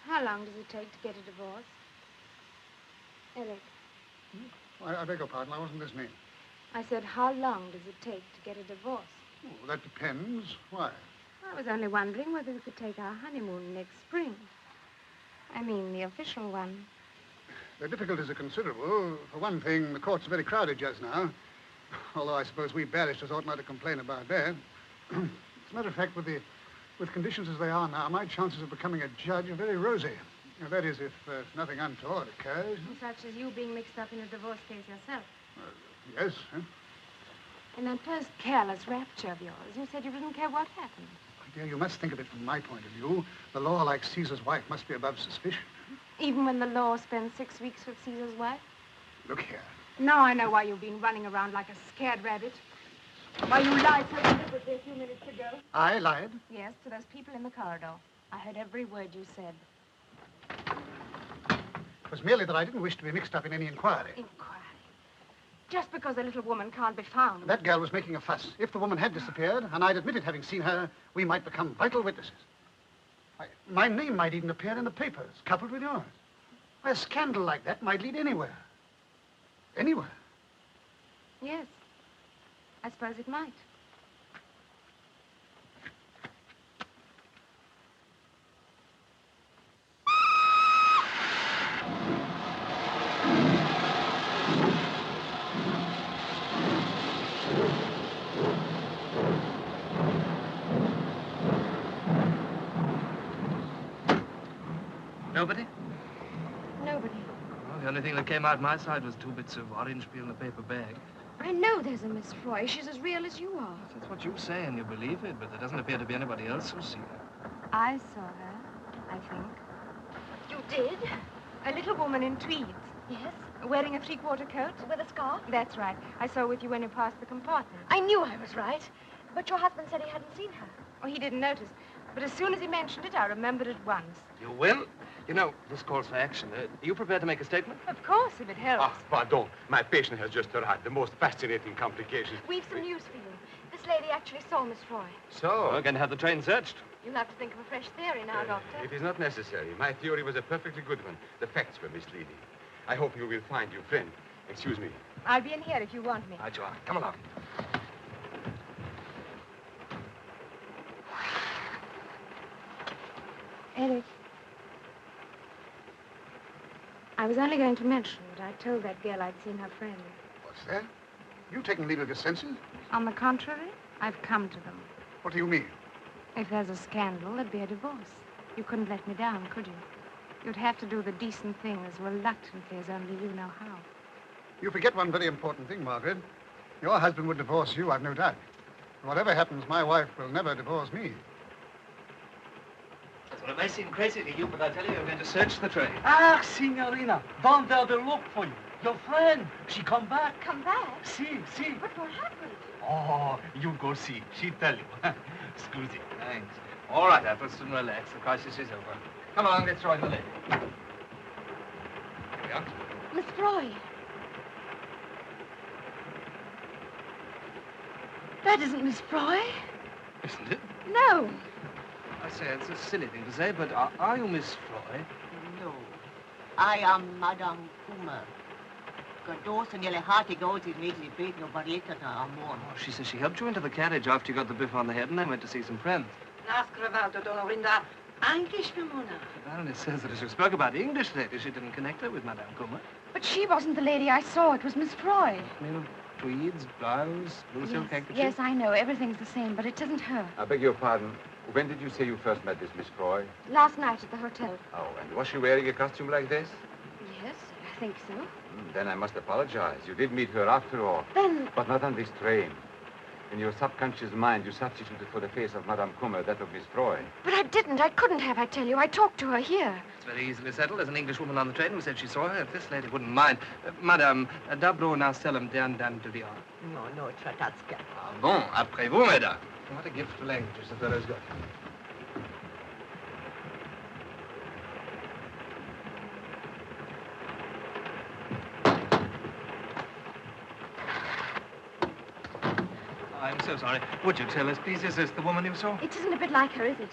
How long does it take to get a divorce? Eric, I beg your pardon, I wasn't listening. I said, how long does it take to get a divorce? Oh, that depends. Why? I was only wondering whether we could take our honeymoon next spring. I mean, the official one. The difficulties are considerable. For one thing, the courts are very crowded just now. Although I suppose we barristers ought not to complain about that. As a matter of fact, with conditions as they are now, my chances of becoming a judge are very rosy. Now, that is, if nothing untoward occurs. Such as you being mixed up in a divorce case yourself. Yes, huh? In that first careless rapture of yours, you said you didn't care what happened. My dear, you must think of it from my point of view. The law, like Caesar's wife, must be above suspicion. Even when the law spends 6 weeks with Caesar's wife? Look here. Now I know why you've been running around like a scared rabbit. Why you lied so deliberately a few minutes ago. I lied? Yes, to those people in the corridor. I heard every word you said. It was merely that I didn't wish to be mixed up in any inquiry. Inquiry? Just because a little woman can't be found. That girl was making a fuss. If the woman had disappeared, and I'd admitted having seen her, we might become vital witnesses. My name might even appear in the papers, coupled with yours. A scandal like that might lead anywhere. Anywhere. Yes. I suppose it might. Nobody? Nobody. Well, the only thing that came out my side was 2 bits of orange peel in a paper bag. I know there's a Miss Froy. She's as real as you are. That's what you say, and you believe it, but there doesn't appear to be anybody else who's seen her. I saw her, I think. You did? A little woman in tweeds. Yes. Wearing a 3/4 coat. With a scarf? That's right. I saw her with you when you passed the compartment. I knew I was right. But your husband said he hadn't seen her. Oh, he didn't notice. But as soon as he mentioned it, I remembered at once. You will? You know, this calls for action. Are you prepared to make a statement? Of course, if it helps. Ah, pardon. My patient has just arrived. The most fascinating complications. We've some news for you. This lady actually saw Miss Froy. So? We're going to have the train searched. You'll have to think of a fresh theory now, Doctor. It is not necessary. My theory was a perfectly good one. The facts were misleading. I hope you will find your friend. Excuse me. I'll be in here if you want me. Right, you are. Come along. Eric. I was only going to mention that I told that girl I'd seen her friend. What's that? You taking leave of your senses? On the contrary, I've come to them. What do you mean? If there's a scandal, there'd be a divorce. You couldn't let me down, could you? You'd have to do the decent thing as reluctantly as only you know how. You forget one very important thing, Margaret. Your husband would divorce you, I've no doubt. Whatever happens, my wife will never divorce me. Well, it may seem crazy to you, but I tell you, I'm going to search the train. Ah, signorina, down there they look for you. Your friend, she come back. Come back? See. But what happened? Oh, you go see. She tell you. Scusi. Thanks. All right, Atherton, relax. The crisis is over. Come along, let's join the lady. Here we are. Miss Froy. That isn't Miss Froy. Isn't it? No. I say, it's a silly thing to say, but are you Miss Froy? No. I am Madame Kummer. Dos and yelle hearty goes is really big, no but later I'm more. Oh, she says she helped you into the carriage after you got the biff on the head and then went to see some friends. English, Mamona. The Baroness says that as you spoke about English ladies, she didn't connect her with Madame Kummer. But she wasn't the lady I saw. It was Miss Froy. Made of tweeds, blouse, blue silk handkerchief. Yes, I know. Everything's the same, but it isn't her. I beg your pardon. When did you say you first met this Miss Froy? Last night at the hotel. Oh, and was she wearing a costume like this? Yes, I think so. Then I must apologize. You did meet her after all. Then... But not on this train. In your subconscious mind, you substituted for the face of Madame Kummer that of Miss Froy. But I didn't. I couldn't have, I tell you. I talked to her here. It's very easily settled. There's an Englishwoman on the train who said she saw her. If this lady wouldn't mind. Madame, d'abord now selam dan to the art. No, Tratatska. Ah bon, après vous, mesdames. What a gift for languages the fellow's got. I'm so sorry. Would you tell us, please, is this the woman you saw? It isn't a bit like her, is it?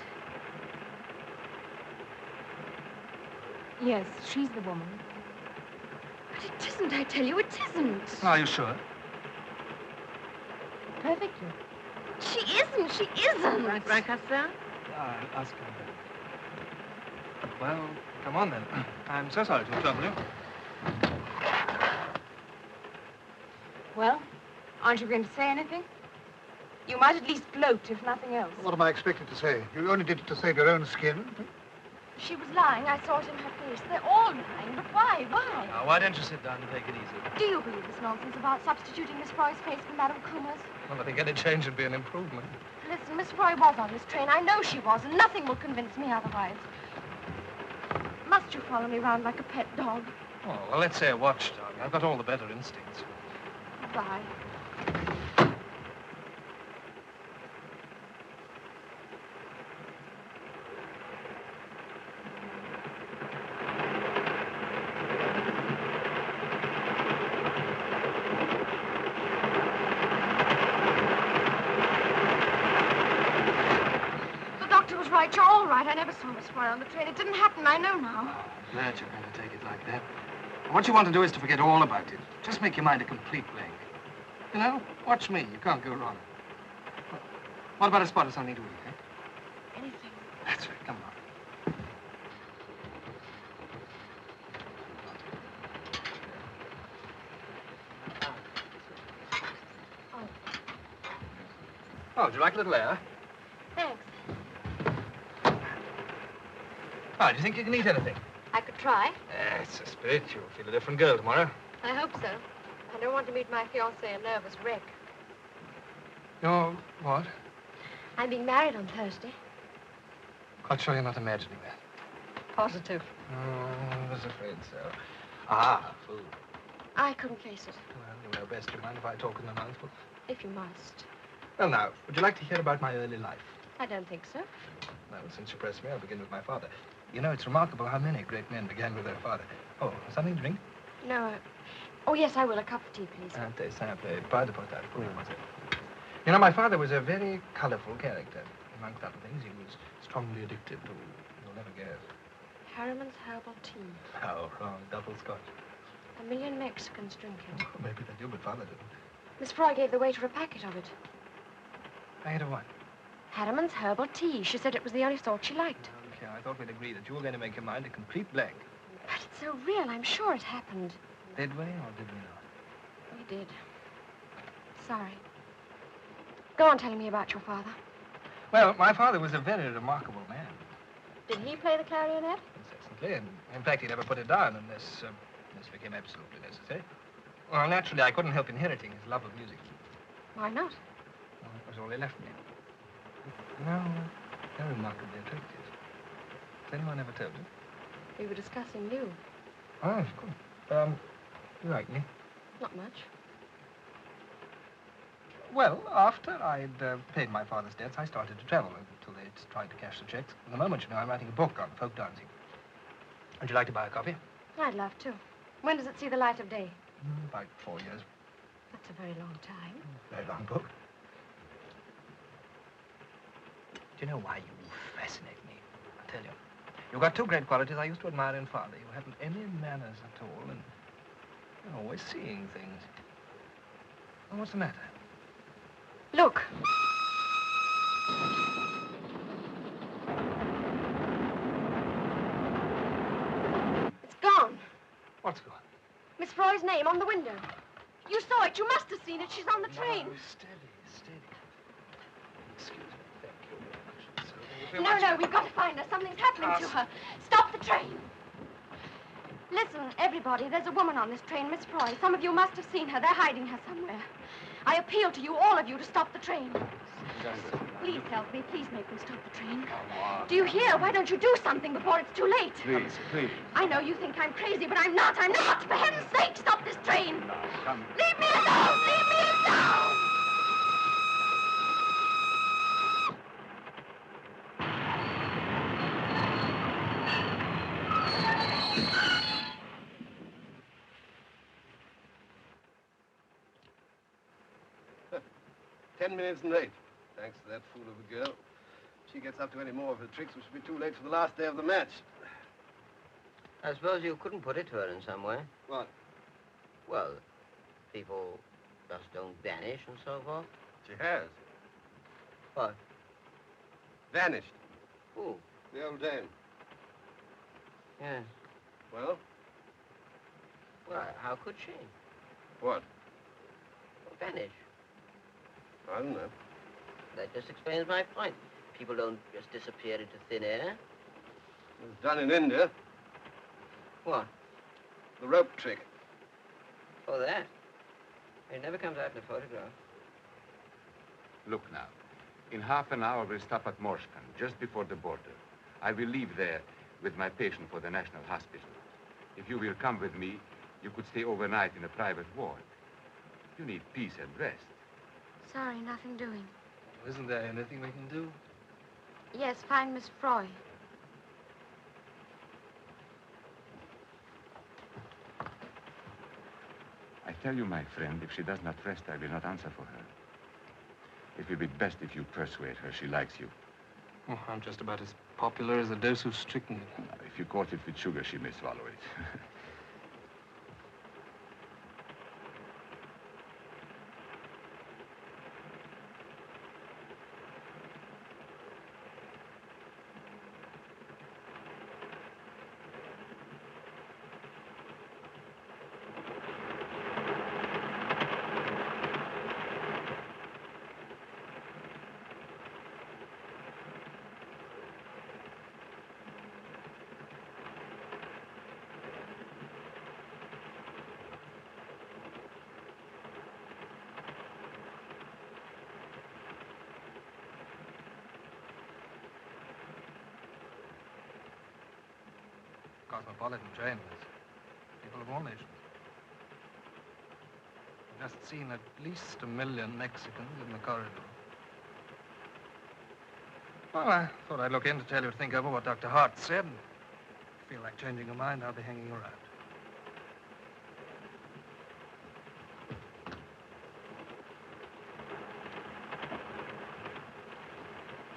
Yes, she's the woman. But it isn't, I tell you, it isn't. Are you sure? Perfectly. She isn't. Right, Cassin? Ask her. Well, come on then. I'm so sorry to trouble you. Well, aren't you going to say anything? You might at least gloat, if nothing else. What am I expected to say? You only did it to save your own skin. She was lying. I saw it in her face. They're all lying. But why? Why? Now, why don't you sit down and take it easy? Do you believe this nonsense about substituting Miss Froy's face for Madame Kummer's? Well, I think any change would be an improvement. Listen, Miss Froy was on this train. I know she was, and nothing will convince me otherwise. Must you follow me around like a pet dog? Oh, well, let's say a watchdog. I've got all the better instincts. Bye. Right, you're all right. I never saw Miss Froy on the train. It didn't happen. I know now. Oh, I'm glad you're going to take it like that. What you want to do is to forget all about it. Just make your mind a complete blank. You know, watch me. You can't go wrong. What about a spot or something to eat, eh? Anything. That's right. Come on. Oh, would you like a little air? Thanks. Oh, do you think you can eat anything? I could try. It's a spirit. You'll feel a different girl tomorrow. I hope so. I don't want to meet my fiancé a nervous wreck. You're what? I'm being married on Thursday. Quite sure you're not imagining that. Positive. Oh, I was afraid so. Ah, fool. I couldn't face it. Well, you know best. Do you mind if I talk in the mouthful? If you must. Well, now, would you like to hear about my early life? I don't think so. Well, since you press me, I'll begin with my father. You know, it's remarkable how many great men began with their father. Oh, something to drink? No. Oh, yes, I will. A cup of tea, please. Très simple. Pas de potage. You know, my father was a very colorful character. Amongst other things, he was strongly addicted to, you'll never guess. Harriman's herbal tea. How wrong. Double scotch. 1 million Mexicans drink it. Oh, maybe they do, but father didn't. Miss Froy gave the waiter a packet of it. Packet of what? Harriman's herbal tea. She said it was the only sort she liked. Okay, I thought we'd agree that you were going to make your mind a complete blank. But it's so real. I'm sure it happened. Did we or did we not? We did. Sorry. Go on telling me about your father. Well, my father was a very remarkable man. Did he play the clarionet? Incessantly, and in fact, he never put it down unless this became absolutely necessary. Well, naturally, I couldn't help inheriting his love of music. Why not? Well, that was all he left me. No, they're remarkably attractive. Has anyone ever told you? We were discussing you. Oh, of course. You like me? Not much. Well, after I'd paid my father's debts, I started to travel until they'd tried to cash the checks. At the moment, you know, I'm writing a book on folk dancing. Would you like to buy a copy? I'd love to. When does it see the light of day? About 4 years. That's a very long time. Very long book. Do you know why you fascinate me? I'll tell you. You've got two great qualities I used to admire in father. You haven't any manners at all, and you're always seeing things. Well, what's the matter? Look. It's gone. What's gone? Miss Froy's name on the window. You saw it. You must have seen it. She's on the train. No, steady, steady. Excuse me. Thank you very much. So, thank you very No, much. we've got to find her. Something's happening to her. Stop the train. Listen, everybody, there's a woman on this train, Miss Froy. Some of you must have seen her. They're hiding her somewhere. I appeal to you, all of you, to stop the train. Please help me. Please make them stop the train. Do you hear? Why don't you do something before it's too late? Please, please. I know you think I'm crazy, but I'm not. I'm not. For heaven's sake, stop this train. No, come. Leave me alone. Leave me alone. 10 minutes late. Thanks to that fool of a girl. If she gets up to any more of her tricks, we should be too late for the last day of the match. I suppose you couldn't put it to her in some way. What? Well, people just don't vanish and so forth. She has. What? Vanished. Who? The old dame. Yes. Well? Well, how could she? What? Vanish. I don't know. That just explains my point. People don't just disappear into thin air. It was done in India. What? The rope trick. Oh, that? It never comes out in a photograph. Look now. In half an hour, we'll stop at Morskan, just before the border. I will leave there with my patient for the National Hospital. If you will come with me, you could stay overnight in a private ward. You need peace and rest. Sorry, nothing doing. Isn't there anything we can do? Yes, find Miss Froy. I tell you, my friend, if she does not rest, I will not answer for her. It will be best if you persuade her she likes you. Oh, I'm just about as popular as a dose of strychnine. If you coat it with sugar, she may swallow it. Cosmopolitan train with people of all nations. I've just seen at least 1 million Mexicans in the corridor. Well, I thought I'd look in to tell you to think over what Dr. Hart said. If you feel like changing your mind, I'll be hanging around.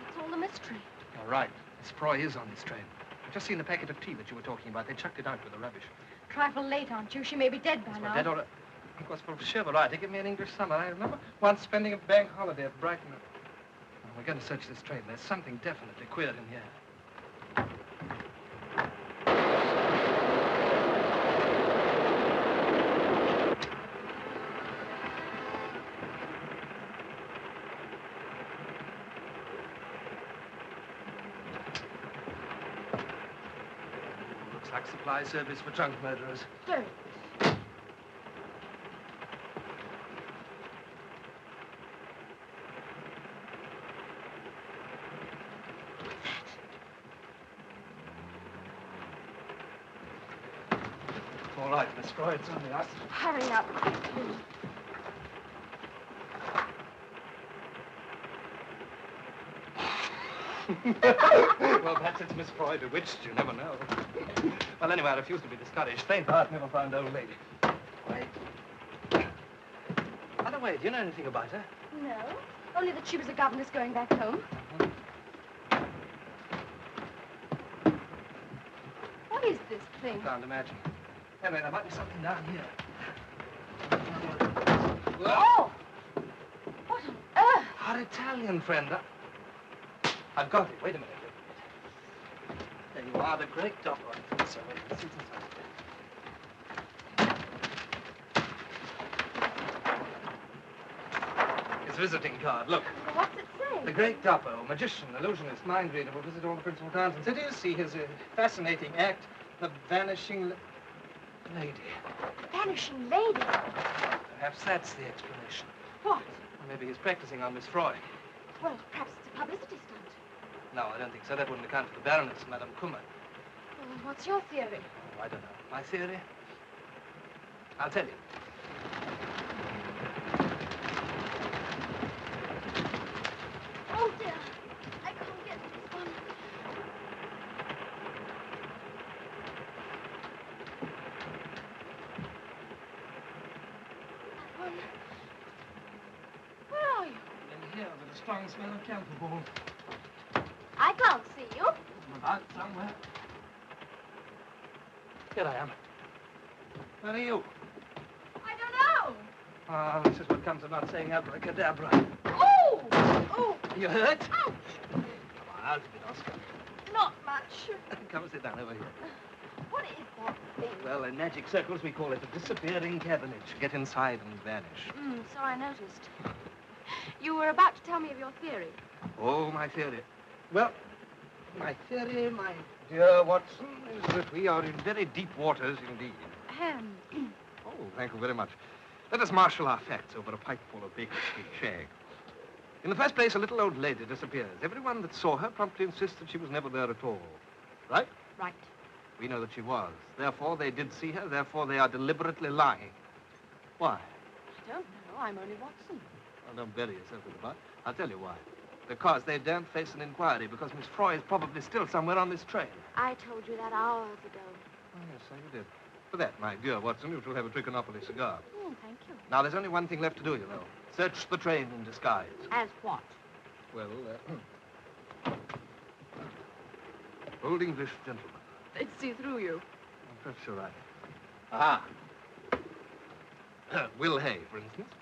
That's all the mystery. You're right. Miss Froy is on this train. I've just seen the packet of tea that you were talking about. They chucked it out with the rubbish. Trifle late, aren't you? She may be dead by now. Dead or... Of course, for sure variety, give me an English summer. I remember once spending a bank holiday at Brighton. Well, we're going to search this train. There's something definitely queer in here. Looks like supply service for drunk murderers. Sir. all right, Miss Freud. It's only us. Hurry up, quickly. Well, perhaps it's Miss Freud bewitched. You never know. Well, anyway, I refuse to be discouraged. Faint heart never found old lady. Wait. By the way, do you know anything about her? No, only that she was a governess going back home. What is this thing? Can't imagine. Anyway, there might be something down here. Oh! What on earth? Our Italian friend. I've got it. Wait a minute. There you are, the great Doppler. I think so. Wait, let's see what's inside. His visiting card. Look. What's it say? The great Doppler, magician, illusionist, mind reader, will visit all the principal towns and cities, see his fascinating act, The Vanishing Lady. Vanishing lady? Perhaps that's the explanation. What? Or maybe he's practicing on Miss Freud. Well, perhaps it's a publicity stunt. No, I don't think so. That wouldn't account for the Baroness, Madame Kummer. Well, then what's your theory? Oh, I don't know. My theory? I'll tell you. Oh, dear. I can't get this one. That one. Where are you? In here with a strong smell of camphor ball. I can't see you. About somewhere. Here I am. Where are you? I don't know. Ah, this is what comes of not saying abracadabra. Oh! Oh! You hurt? Ouch! Come on, how's it been, Oscar? Not much. Come sit down over here. What is that thing? Well, in magic circles, we call it a disappearing cabinet. Get inside and vanish. So I noticed. You were about to tell me of your theory. Oh, my theory. Well, my theory, my dear Watson, is that we are in very deep waters indeed. Oh, thank you very much. Let us marshal our facts over a pipeful of Baker Street shag. In the first place, a little old lady disappears. Everyone that saw her promptly insists that she was never there at all. Right? Right. We know that she was. Therefore, they did see her. Therefore, they are deliberately lying. Why? I don't know. I'm only Watson. Well, don't bury yourself with the butt. I'll tell you why. Because they daren't face an inquiry, because Miss Freud is probably still somewhere on this train. I told you that hours ago. Oh, yes, so you did. For that, my dear Watson, you shall have a Trichinopoly cigar. Thank you. Now, there's only one thing left to do, you know. Search the train in disguise. As what? Well, old English gentleman. They'd see through you. Perhaps you're right. Ah. Will Hay, for instance.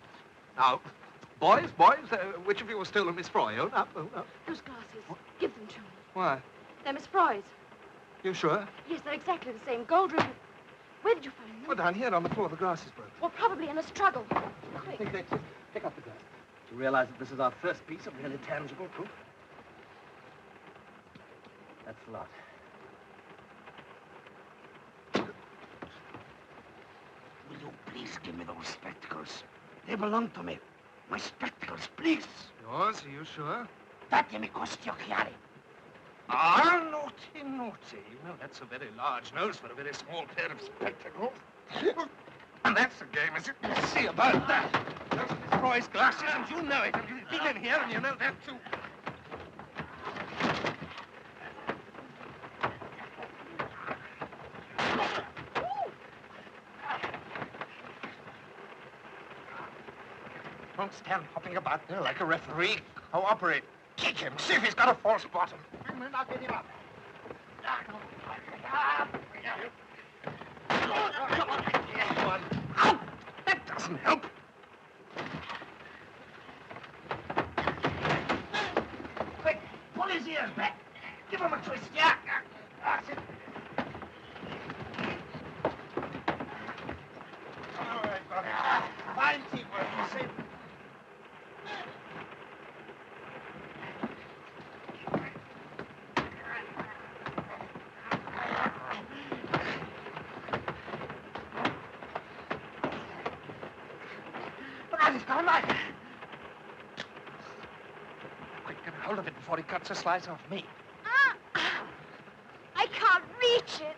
Now, boys, which of you has stolen Miss Freud? Own up, own up. Those glasses. Give them to me. Why? They're Miss Freud's. You sure? Yes, they're exactly the same. Gold ring. Where did you find them? Well, down here on the floor. The grass is broken. Well, probably in a struggle. I think that's it. Pick up the glass. Do you realize that this is our first piece of really tangible proof? That's the lot. Will you please give me those spectacles? They belong to me. My spectacles, please. Yours? Are you sure? Date mi questi occhiali. Ah, naughty, naughty. You know, that's a very large nose for a very small pair of spectacles. And that's the game, is it? Let's see about that. Those are Miss Freud's glasses, and you know it. And you've been in here, and you know that, too. Don't stand hopping about there like a referee. Cooperate. Kick him. See if he's got a false bottom. We're not getting up. Ow! That doesn't help. Quick, pull his ears back. Give him a twist. Yeah. That's it. All right, brother. Fine teamwork. You see. He's got a knife. Quick, get hold of it before he cuts a slice off me. I can't reach it.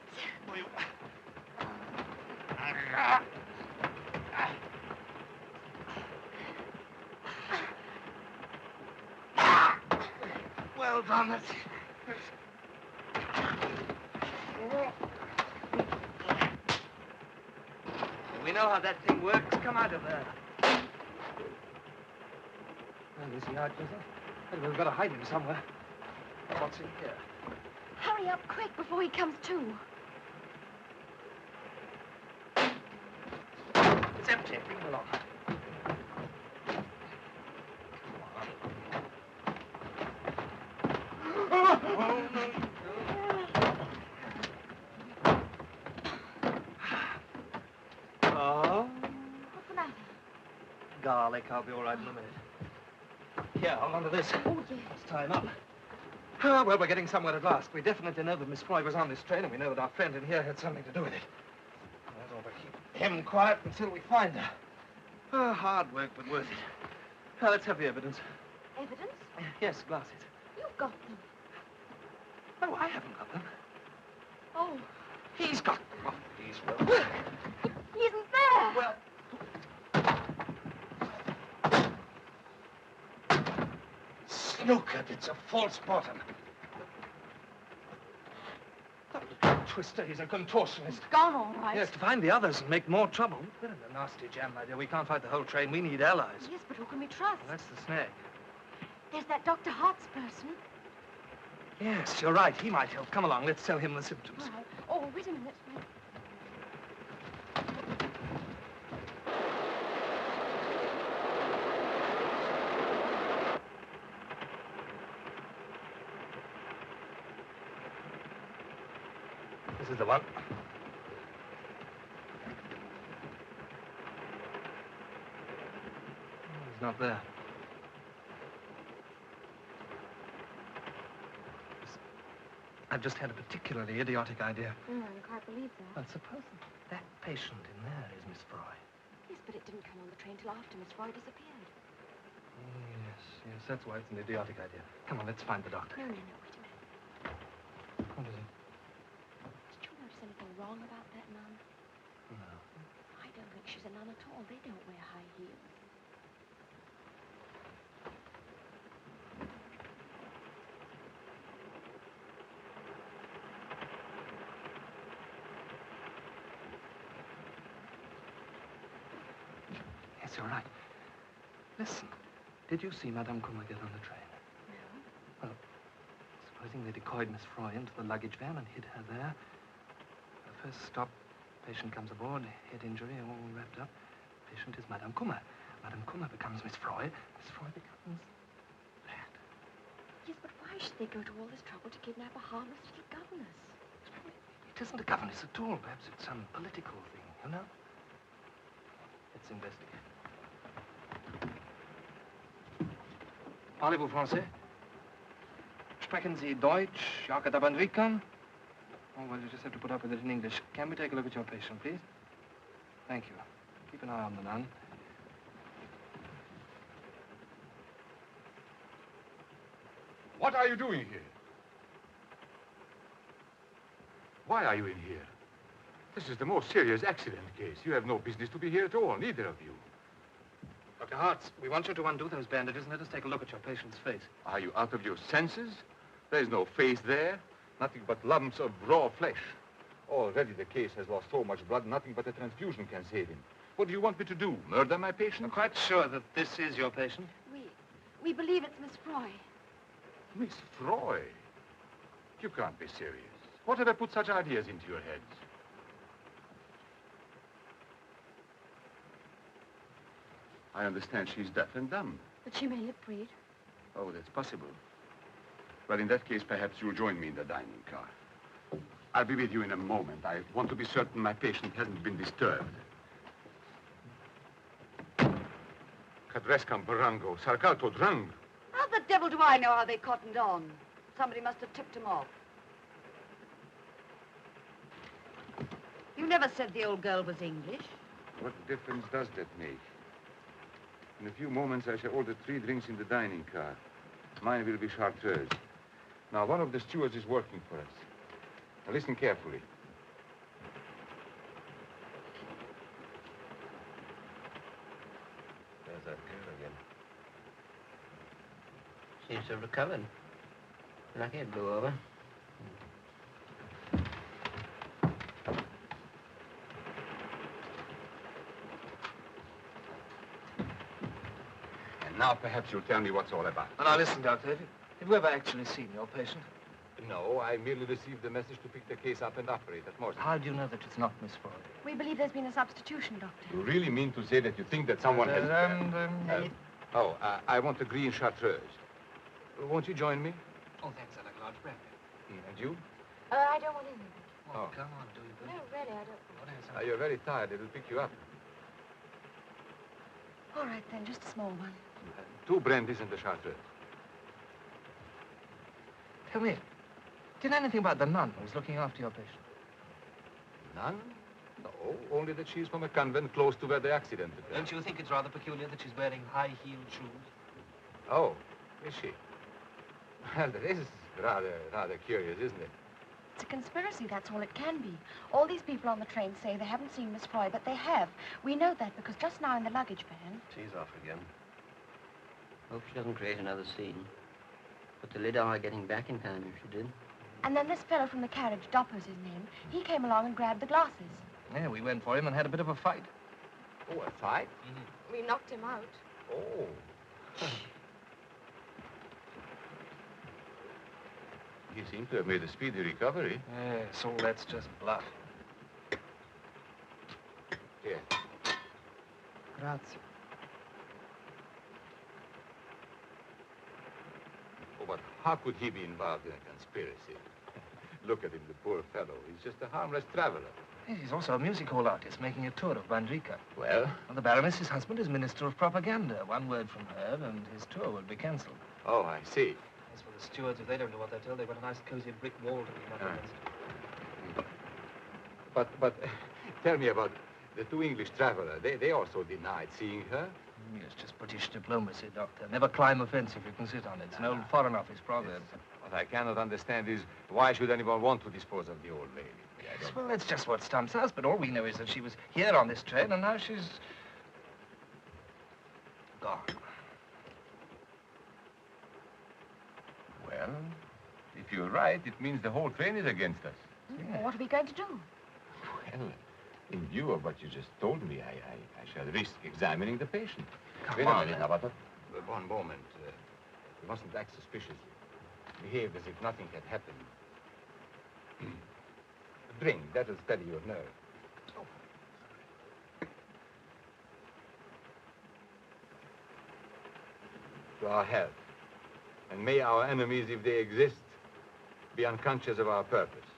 Well done. We know how that thing works. Come out of there. Well, is he out, Joseph? Well, we've got to hide him somewhere. What's in here? Hurry up quick before he comes to. It's empty. Bring him along. Oh. What's the matter? Garlic. I'll be all right in a minute. Here, hold on to this. Oh, yes. Let's tie him up. Ah, well, we're getting somewhere at last. We definitely know that Miss Froy was on this train, and we know that our friend in here had something to do with it. That's all, but keep him quiet until we find her. Ah, hard work, but worth it. Now, let's have the evidence. Evidence? Yes, glasses. You've got them. No, I haven't got them. Oh. He's got them. Oh, these will. He isn't there. Well. Snookered. It's a false bottom. Twister, he's a contortionist. Gone all right. Yes, to find the others and make more trouble. We're in a nasty jam, my dear. We can't fight the whole train. We need allies. Yes, but who can we trust? Well, that's the snag. There's that Dr. Hart's person. Yes, you're right. He might help. Come along. Let's tell him the symptoms. All right. Oh, wait a minute. This is the one. He's not there. I've just had a particularly idiotic idea. No, you can't believe that. Well, suppose that patient in there is Miss Froy. Yes, but it didn't come on the train till after Miss Froy disappeared. Yes, that's why it's an idiotic idea. Come on, let's find the doctor. No, wait a minute. What is it? Did you notice anything wrong about that nun? No. I don't think she's a nun at all. They don't wear high heels. Yes, you're right. Listen, did you see Madame Kummer get on the train? No. Well, supposing they decoyed Miss Froy into the luggage van and hid her there. The first stop, patient comes aboard, head injury, all wrapped up. Patient is Madame Kummer. Madame Kummer becomes Miss Froy. Miss Froy becomes that. Yes, but why should they go to all this trouble to kidnap a harmless little governess? It isn't a governess at all. Perhaps it's some political thing, you know? Let's investigate. Parlez-vous français? Sprechen Sie Deutsch? Ja, Katabandrikan? Oh, well, you just have to put up with it in English. Can we take a look at your patient, please? Thank you. Keep an eye on the nun. What are you doing here? Why are you in here? This is the most serious accident case. You have no business to be here at all, neither of you. Dr. Hartz, we want you to undo those bandages and let us take a look at your patient's face. Are you out of your senses? There is no face there. Nothing but lumps of raw flesh. Already the case has lost so much blood, nothing but a transfusion can save him. What do you want me to do? Murder my patient? I'm quite sure that this is your patient. We believe it's Miss Froy. Miss Froy? You can't be serious. Whatever put such ideas into your heads? I understand she's deaf and dumb. But she may lip read. Oh, that's possible. Well, in that case, perhaps you'll join me in the dining car. I'll be with you in a moment. I want to be certain my patient hasn't been disturbed. Cadrescam barango, sarcato drang. How the devil do I know how they cottoned on? Somebody must have tipped them off. You never said the old girl was English. What difference does that make? In a few moments, I shall order 3 drinks in the dining car. Mine will be chartreuse. Now, one of the stewards is working for us. Now, listen carefully. have recovered. Lucky it blew over. And now perhaps you'll tell me what's all about. Now listen, Doctor, have you ever actually seen your patient? No, I merely received the message to pick the case up and operate at Morse. How do you know that it's not Miss Freud? We believe there's been a substitution, Doctor. You really mean to say that you think that someone has... I want a green chartreuse. Won't you join me? Oh, thanks. I like large brandy. And you? I don't want anything. Oh, come on, do you? No, really, I don't. You're very tired. It'll pick you up. All right, then, just a small one. 2 brandies and a chartreuse. Tell me, do you know anything about the nun who's looking after your patient? None? No, only that she's from a convent close to where the accident occurred. Don't you think it's rather peculiar that she's wearing high-heeled shoes? Oh, is she? Well, that is rather curious, isn't it? It's a conspiracy, that's all it can be. All these people on the train say they haven't seen Miss Freud, but they have. We know that because just now in the luggage van... She's off again. Hope she doesn't create another scene. Put the lid on her getting back in time if she did. And then this fellow from the carriage, Dopper's his name, he came along and grabbed the glasses. Yeah, we went for him and had a bit of a fight. Oh, a fight? We knocked him out. Oh. You seem to have made a speedy recovery. Yeah, so that's just bluff. Here. Grazie. Oh, but how could he be involved in a conspiracy? Look at him, the poor fellow. He's just a harmless traveler. He's also a music hall artist making a tour of Bandrika. Well? And the Baroness, his husband, is Minister of Propaganda. One word from her and his tour will be cancelled. Oh, I see. As for the stewards, if they don't know what they're told, they've got a nice cozy brick wall to be up against. But tell me about the 2 English travelers. They also denied seeing her. Yes, just British diplomacy, Doctor. Never climb a fence if you can sit on it. It's an old Foreign Office proverb. Yes. What I cannot understand is why should anyone want to dispose of the old lady? Yes, well, that's just what stumps us, but all we know is that she was here on this train, and now she's... gone. Well, if you're right, it means the whole train is against us. Yeah. What are we going to do? Well, in view of what you just told me, I shall risk examining the patient. Come on, a minute now, but one moment. You mustn't act suspiciously. Behave as if nothing had happened. Drink, that'll steady your nerve. To our health. And may our enemies, if they exist, be unconscious of our purpose.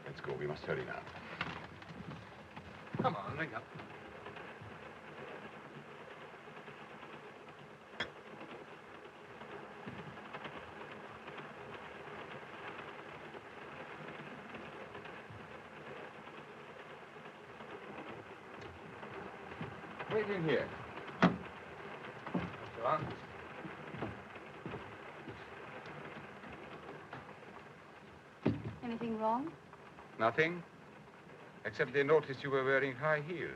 Let's go. We must hurry now. Come on, ring up. Wait in here. John? Anything wrong? Nothing, except they noticed you were wearing high heels.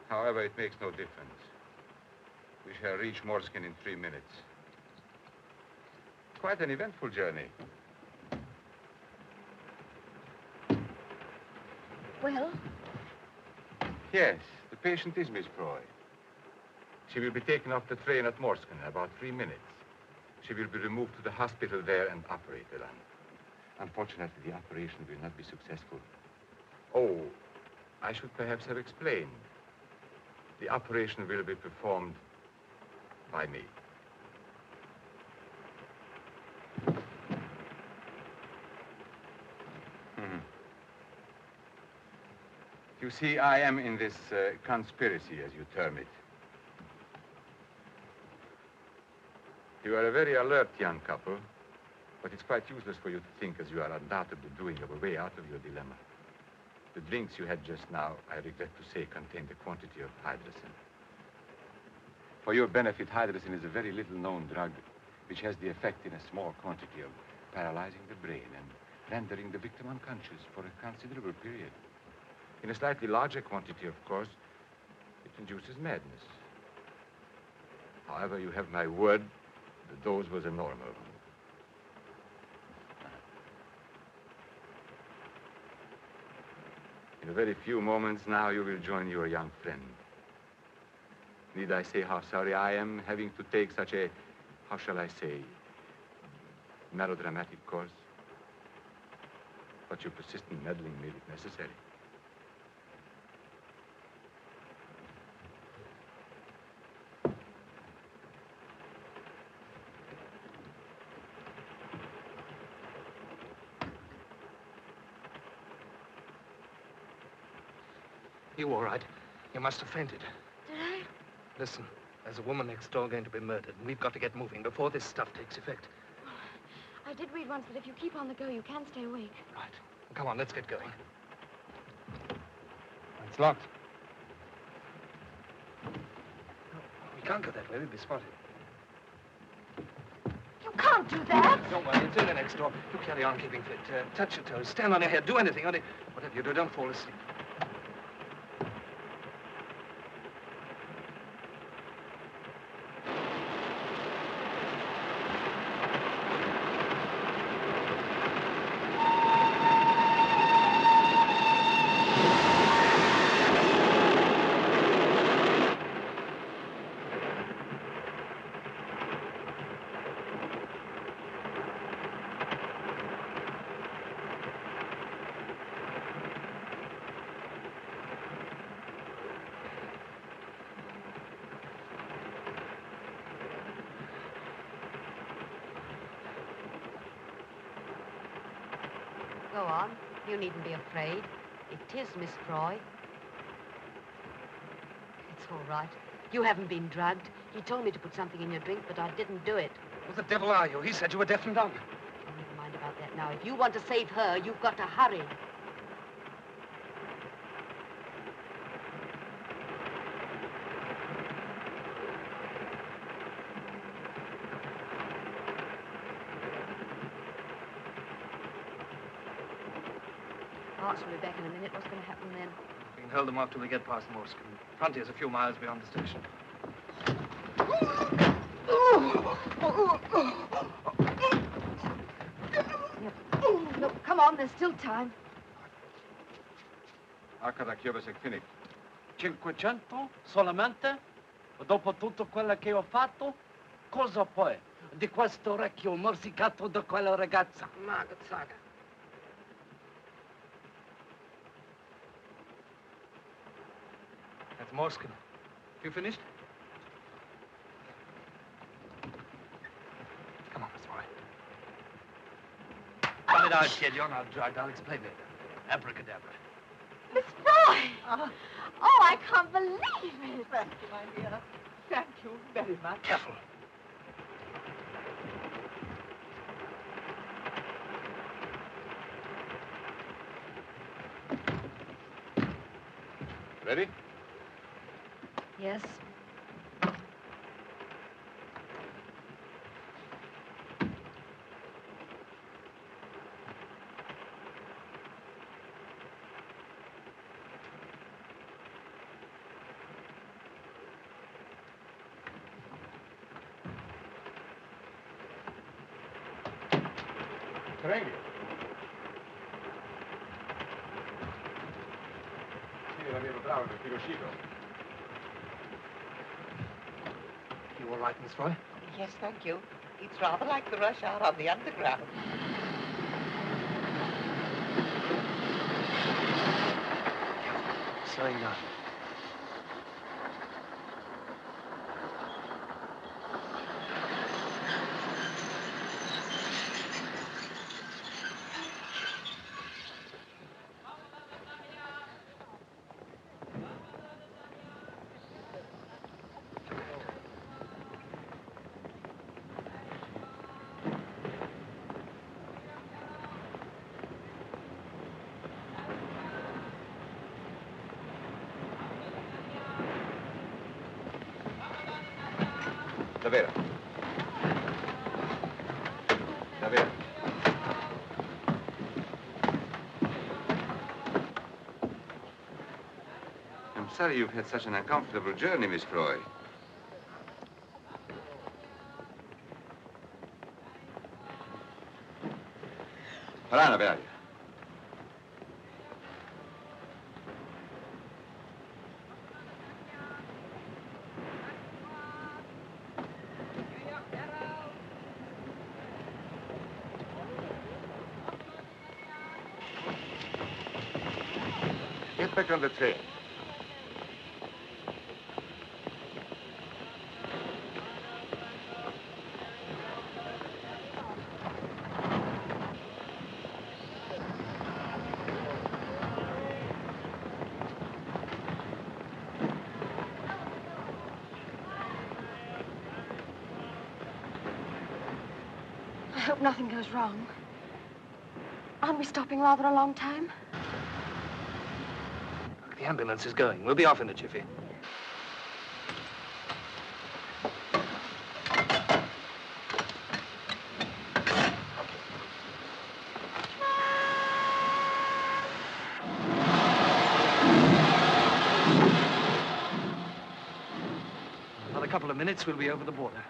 However, it makes no difference. We shall reach Morskin in 3 minutes. Quite an eventful journey. Well? Yes, the patient is Miss Freud. She will be taken off the train at Morskin in about 3 minutes. She will be removed to the hospital there and operated on. Unfortunately, the operation will not be successful. Oh, I should perhaps have explained. The operation will be performed by me. You see, I am in this conspiracy, as you term it. You are a very alert young couple, but it's quite useless for you to think, as you are undoubtedly doing, of a way out of your dilemma. The drinks you had just now, I regret to say, contained a quantity of hydrocin. For your benefit, hydrocin is a very little-known drug which has the effect in a small quantity of paralyzing the brain and rendering the victim unconscious for a considerable period. In a slightly larger quantity, of course, it induces madness. However, you have my word, the dose was a normal one. In a very few moments now, you will join your young friend. Need I say how sorry I am having to take such a, how shall I say, melodramatic course? But your persistent meddling made it necessary. You all right? You must have fainted. Did I? Listen, there's a woman next door going to be murdered, and we've got to get moving before this stuff takes effect. I did read once that if you keep on the go, you can stay awake. Right. Come on, let's get going. It's locked. We can't go that way. We'll be spotted. You can't do that. Don't worry. It's in the next door. You carry on keeping fit. Touch your toes. Stand on your head. Do anything. Only whatever you do, don't fall asleep. Go on. You needn't be afraid. It is Miss Froy. It's all right. You haven't been drugged. He told me to put something in your drink, but I didn't do it. Who the devil are you? He said you were deaf and dumb. Oh, never mind about that now. If you want to save her, you've got to hurry. Arts will be back in a minute. What's going to happen then? We can hold them off till we get past Morsk. Frontier's a few miles beyond the station. Look, come on. There's still time. Arcada Chiovas è finito. 500 solamente? Dopo tutto quello che ho fatto? Cosa poi? Di questo orecchio morsicato da quella ragazza? Magazzaga. That's Morskin. You finished? Come on, Miss Roy. Cut it out, kid. You're not drugged. I'll explain later. Abracadabra. Miss Froy! Oh, I can't believe it. Thank you, my dear. Thank you very much. Careful. Ready? Yes. Prego. Sì, l'avevo bravo, il filo uscito. You all right, Miss Roy? Yes, thank you. It's rather like the rush hour on the underground. Slowing down. Davvero. Davvero. sorry you've had such an uncomfortable journey, Miss Croy. Rana, where are you? Get back on the train. I hope nothing goes wrong. Aren't we stopping rather a long time? The ambulance is going. We'll be off in a jiffy. Another couple of minutes, we'll be over the border.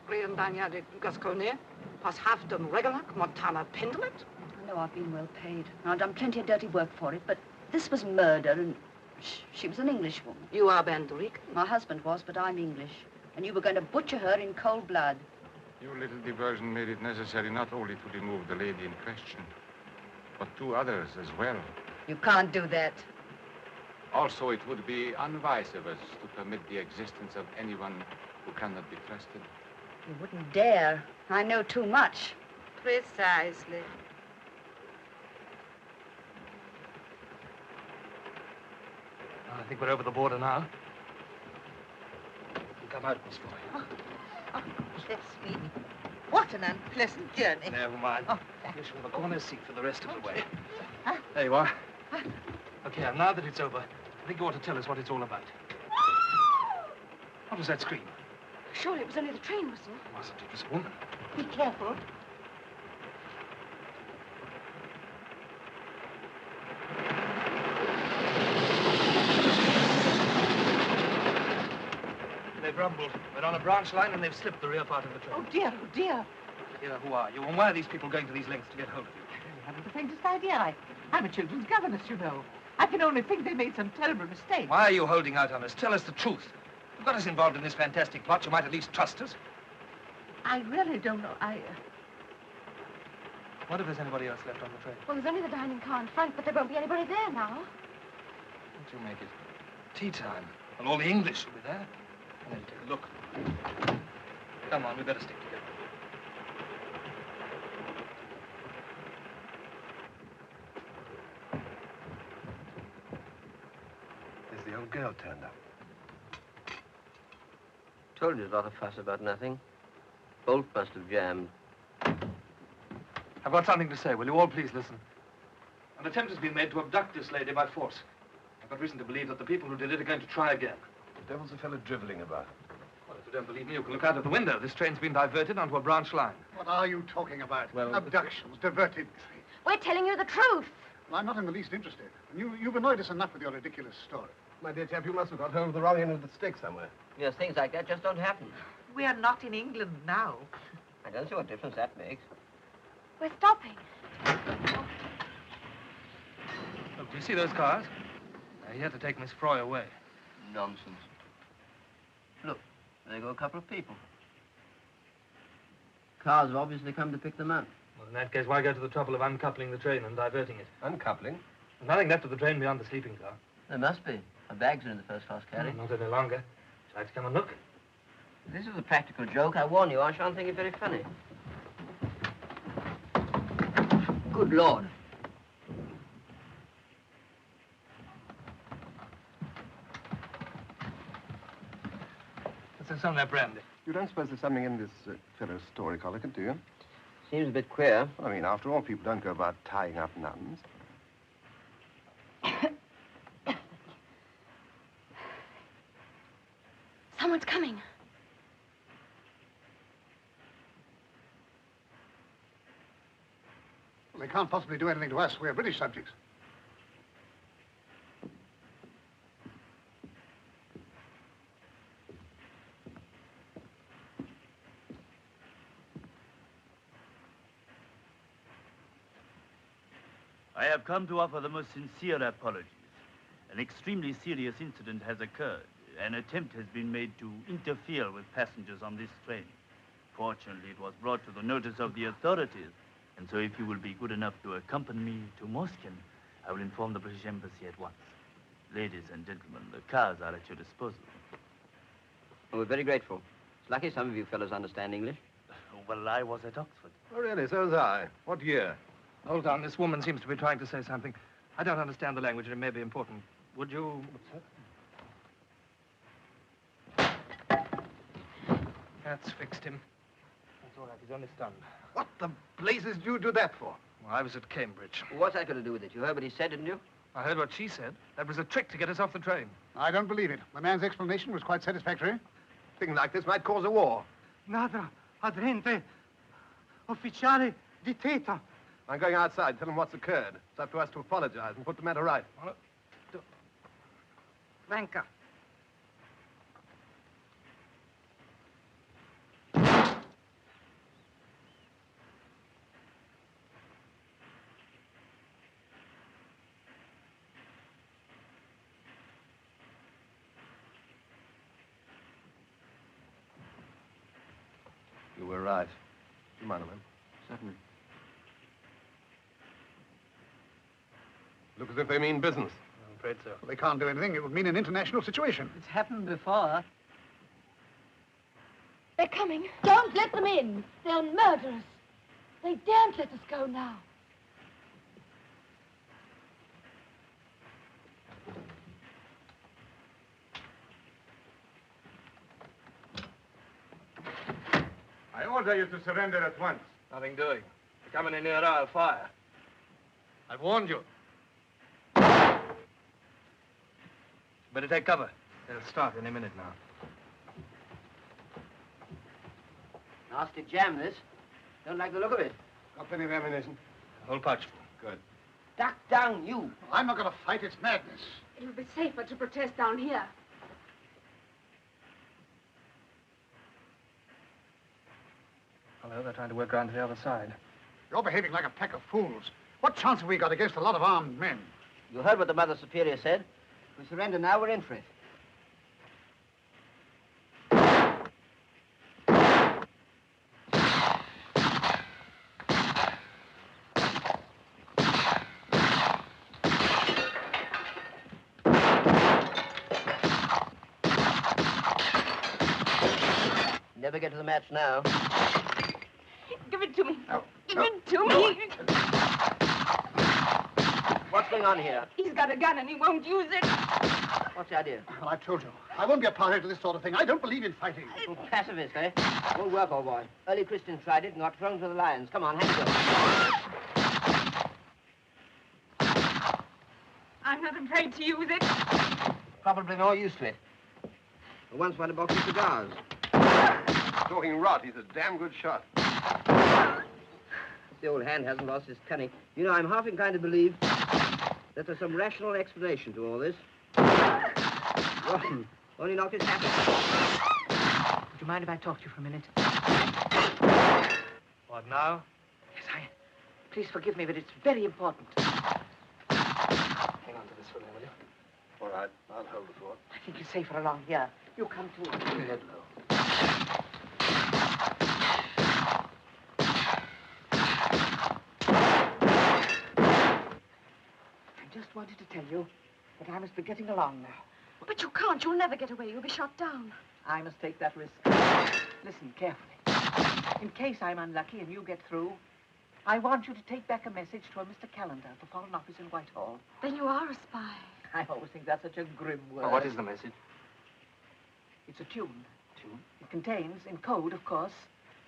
Briandania de Gascogne, pas Hafton Regalac, Montana Pendlet. I know I've been well paid. And I've done plenty of dirty work for it, but this was murder, and she was an Englishwoman. You are Banderic? My husband was, but I'm English. And you were going to butcher her in cold blood. Your little diversion made it necessary not only to remove the lady in question, but 2 others as well. You can't do that. Also, it would be unwise of us to permit the existence of anyone who cannot be trusted. You wouldn't dare. I know too much. Precisely. I think we're over the border now. Come out, Miss Foy. Oh, bless me. What an unpleasant journey. Never mind. Oh, You shall have a corner seat for the rest of the way. Huh? There you are. Okay, and now that it's over, I think you ought to tell us what it's all about. What was that scream? Surely it was only the train whistle. It wasn't. It was a woman. Be careful. They've rumbled. We're on a branch line and they've slipped the rear part of the train. Oh, dear, oh, dear. Here, who are you? And why are these people going to these lengths to get hold of you? I haven't the faintest idea. I'm a children's governess, you know. I can only think they made some terrible mistake. Why are you holding out on us? Tell us the truth. You've got us involved in this fantastic plot. You might at least trust us. I really don't know. What if there's anybody else left on the train? Well, there's only the dining car in front, but there won't be anybody there now. What do you make it? Tea time. Well, all the English will be there. And then take a look. Come on, we better stick together. There's the old girl turned up. Told you a lot of fuss about nothing. Bolt must have jammed. I've got something to say. Will you all please listen? An attempt has been made to abduct this lady by force. I've got reason to believe that the people who did it are going to try again. The devil's a fellow driveling about. Well, if you don't believe me, you can look out of the window. This train's been diverted onto a branch line. What are you talking about? Well, abductions, diverted trains. We're telling you the truth. Well, I'm not in the least interested. You've annoyed us enough with your ridiculous story. My dear chap, you must have got hold of the wrong end of the stick somewhere. Yes, things like that just don't happen. We are not in England now. I don't see what difference that makes. We're stopping. Look, do you see those cars? They're here to take Miss Froy away. Nonsense. Look, there go a couple of people. Cars have obviously come to pick them up. Well, in that case, why go to the trouble of uncoupling the train and diverting it? Uncoupling? There's nothing left of the train beyond the sleeping car. There must be. My bags are in the first-class carriage. Not any longer. Would you like to come and look? If this is a practical joke, I warn you, I shan't think it very funny. Good Lord. There's some of that brandy. You don't suppose there's something in this fellow's story, Collican, do you? Seems a bit queer. I mean, after all, people don't go about tying up nuns. Someone's coming. Well, they can't possibly do anything to us. We're British subjects. I have come to offer the most sincere apologies. An extremely serious incident has occurred. An attempt has been made to interfere with passengers on this train. Fortunately, it was brought to the notice of the authorities. And so if you will be good enough to accompany me to Moscow, I will inform the British Embassy at once. Ladies and gentlemen, the cars are at your disposal. Well, we're very grateful. It's lucky some of you fellows understand English. Well, I was at Oxford. Oh, really? So was I. What year? Hold on, this woman seems to be trying to say something. I don't understand the language, and it may be important. Would you... That's fixed him. That's all right, he's only stunned. What the blazes did you do that for? Well, I was at Cambridge. What's that got to do with it? You heard what he said, didn't you? I heard what she said. That was a trick to get us off the train. I don't believe it. The man's explanation was quite satisfactory. Things like this might cause a war. Nada, adrente, ufficiale di Teta. I'm going outside. Tell him what's occurred. It's up to us to apologize and put the matter right. Venga. You were right. Do you mind a minute? Certainly. Look as if they mean business. I'm afraid so. Well, they can't do anything. It would mean an international situation. It's happened before. They're coming. Don't let them in. They'll murder us. They daren't let us go now. I order you to surrender at once. Nothing doing. You're coming in near, I'll fire. I've warned you. Better take cover. They'll start any minute now. Nasty jam, this. Don't like the look of it. Got plenty of ammunition. Whole pouch full. Good. Duck down, you. I'm not going to fight. It's madness. It would be safer to protest down here. Hello, they're trying to work around to the other side. You're behaving like a pack of fools. What chance have we got against a lot of armed men? You heard what the Mother Superior said. If we surrender now, we're in for it. Never get to the match now. Give it to me. No. Give it to me. What's going on here? He's got a gun and he won't use it. What's the idea? Well, I've told you. I won't be a party to this sort of thing. I don't believe in fighting. Pacifist, eh? Won't work, old boy. Early Christians tried it and got thrown to the lions. Come on, hand it over. I'm not afraid to use it. Probably more used to it. I once had a box of cigars. Talking rot. He's a damn good shot. The old hand hasn't lost his cunning. You know, I'm half inclined to believe that there's some rational explanation to all this. Well, only knocked his hat off. Would you mind if I talk to you for a minute? What now? Yes, please forgive me, but it's very important. Hang on to this for a minute, will you? All right. I'll hold the fort. I think it's safer along here. You come too. Head low. I just wanted to tell you that I must be getting along now. But you can't. You'll never get away. You'll be shot down. I must take that risk. Listen carefully. In case I'm unlucky and you get through, I want you to take back a message to a Mr. Callender at the Foreign Office in Whitehall. Then you are a spy. I always think that's such a grim word. Oh, what is the message? It's a tune. Tune? It contains, in code, of course,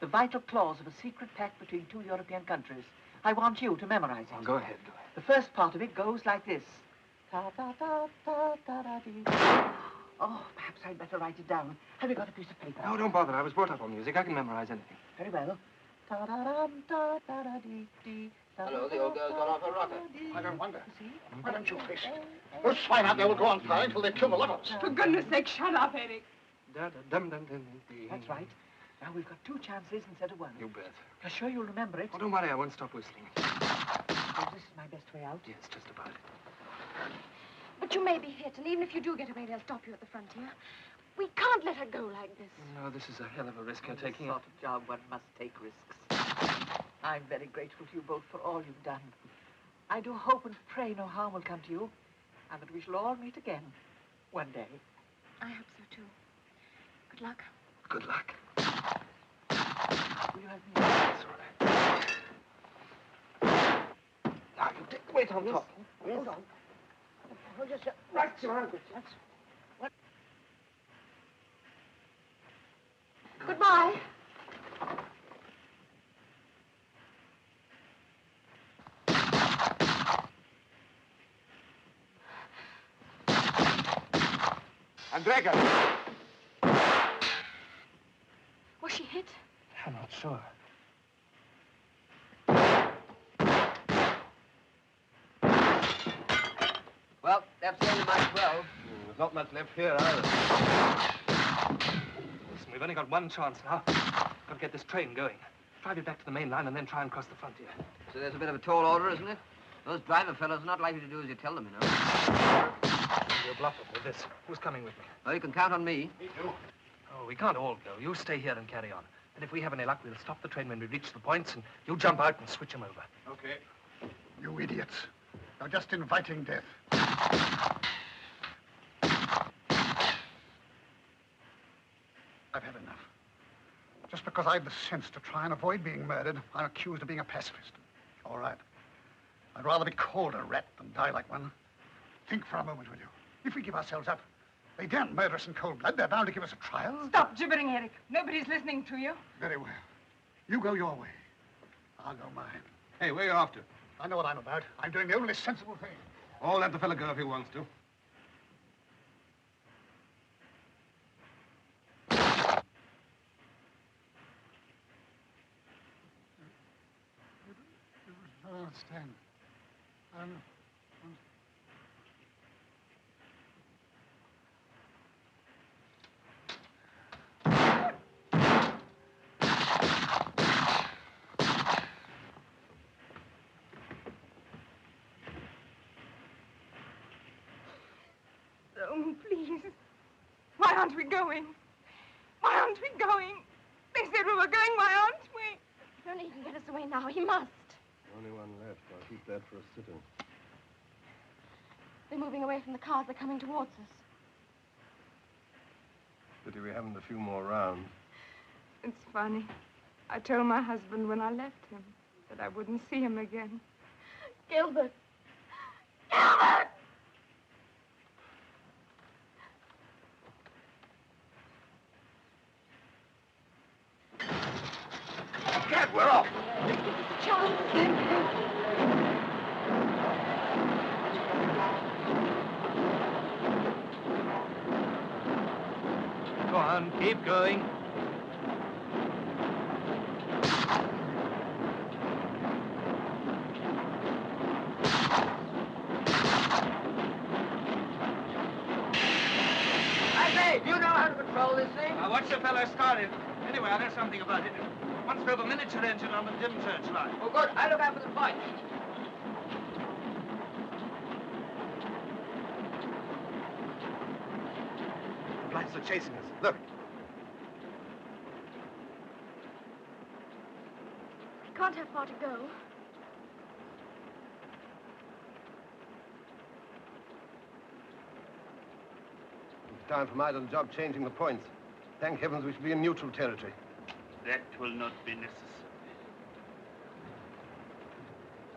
the vital clause of a secret pact between two European countries. I want you to memorize it. Oh, go ahead, go ahead. The first part of it goes like this. Ta-ta-ta-ta-ta-da-dee. Oh, perhaps I'd better write it down. Have you got a piece of paper? No, don't bother. I was brought up on music. I can memorize anything. Very well. Ta-da-dum-ta-ta-da-dee-dee. Hello, the old girl's gone off her rocker. I don't wonder. Why don't you face it? Those swine out there will go on firing until they kill the lovers. For goodness sake, shut up, Eric. That's right. Now we've got two chances instead of one. You bet. You're sure you'll remember it? Oh, don't worry. I won't stop whistling. So this is my best way out? Yes, just about it. But you may be hit, and even if you do get away, they'll stop you at the frontier. We can't let her go like this. No, this is a hell of a risk you're taking. This sort of job, one must take risks. I'm very grateful to you both for all you've done. I do hope and pray no harm will come to you, and that we shall all meet again one day. I hope so, too. Good luck. Good luck. Will you help me? That's all right. Now, you take the weight on top. Hold on. Hold yourself. Right, your ankle. That's... Goodbye. Andrega! Was she hit? I'm not sure. Well, that's the end of my 12. There's not much left here, either. Listen, we've only got one chance now. Got to get this train going. Drive it back to the main line and then try and cross the frontier. So there's a bit of a tall order, isn't it? Those driver fellows are not likely to do as you tell them, you know. You're bluffing with this. Who's coming with me? Well, you can count on me. Me too. Oh, we can't all go. You stay here and carry on. And if we have any luck, we'll stop the train when we reach the points, and you jump out and switch them over. Okay. You idiots. You're just inviting death. I've had enough. Just because I've the sense to try and avoid being murdered, I'm accused of being a pacifist. All right. I'd rather be called a rat than die like one. Think for a moment, will you? If we give ourselves up, they daren't murder us in cold blood. They're bound to give us a trial. Stop gibbering, Eric. Nobody's listening to you. Very well. You go your way. I'll go mine. Hey, where are you off to? I know what I'm about. I'm doing the only sensible thing. All let the fella go if he wants to. I don't understand. I don't know. Oh, please. Why aren't we going? Why aren't we going? They said we were going. Why aren't we? If only he can get us away now. He must. Only one left. I'll keep that for a sitting. They're moving away from the cars. They're coming towards us. Pity we haven't a few more rounds. It's funny. I told my husband when I left him that I wouldn't see him again. Gilbert. Gilbert! Cat, we're off! Charles. Go on, keep going. I say, do you know how to control this thing? Now, watch the fellow started. Anyway, I know something about it. Once drove a miniature engine on the Dymchurch line. Oh, good. I look after the point. The lights are chasing us. Look. We can't have far to go. It's time for my little job changing the points. Thank heavens we should be in neutral territory. That will not be necessary.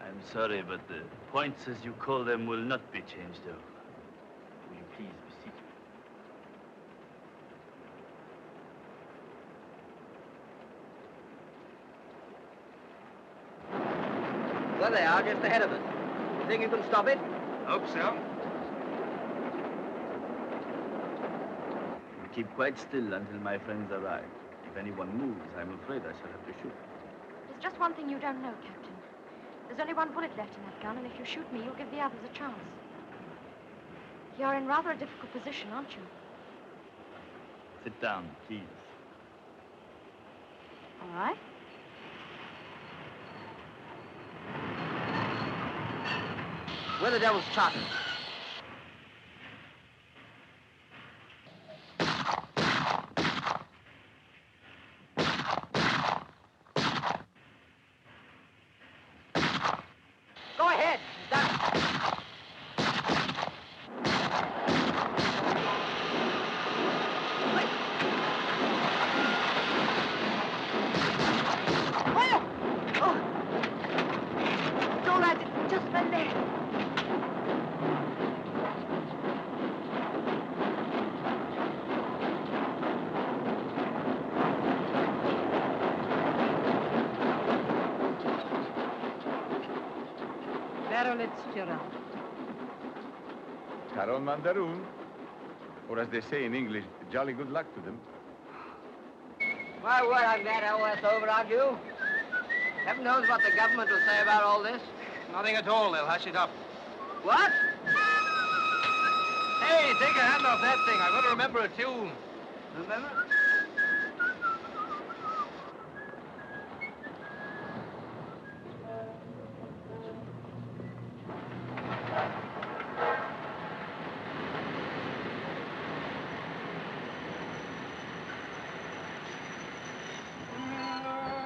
I'm sorry, but the points, as you call them, will not be changed over. Will you please be seated? There they are, just ahead of us. You think you can stop it? Hope so. Keep quite still until my friends arrive. If anyone moves, I'm afraid I shall have to shoot. There's just one thing you don't know, Captain. There's only one bullet left in that gun, and if you shoot me, you'll give the others a chance. You're in rather a difficult position, aren't you? Sit down, please. All right. Where the devil's Charter? Go ahead. It's all right. It's just my leg. Carol Mandaroon. Or as they say in English, jolly good luck to them. My word, I'm glad all that's over, aren't you? Heaven knows what the government will say about all this. Nothing at all. They'll hush it up. What? Hey, take your hand off that thing. I want to remember a tune. Remember?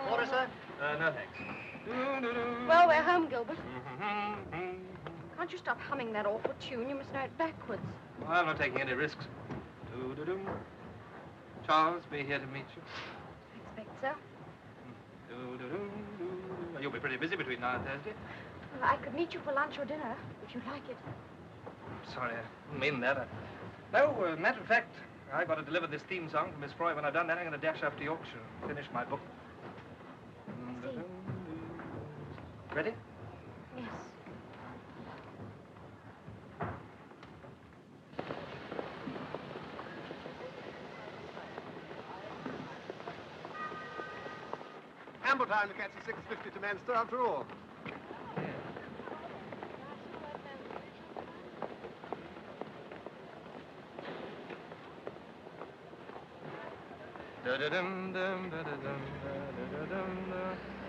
Order, sir? No, thanks. Well, we're home, Gilbert. Can't you stop humming that awful tune? You must know it backwards. Well, I'm not taking any risks. Do-do-dum. Charles, be here to meet you. I expect so. Do-do-dum, do-do. You'll be pretty busy between now and Thursday. Well, I could meet you for lunch or dinner, if you'd like it. Sorry, I didn't mean that. No, matter of fact, I've got to deliver this theme song to Miss Froy. When I've done that, I'm going to dash off to Yorkshire and finish my book. Ready? Yes. Ample time to catch the 6:50 to Manchester after all.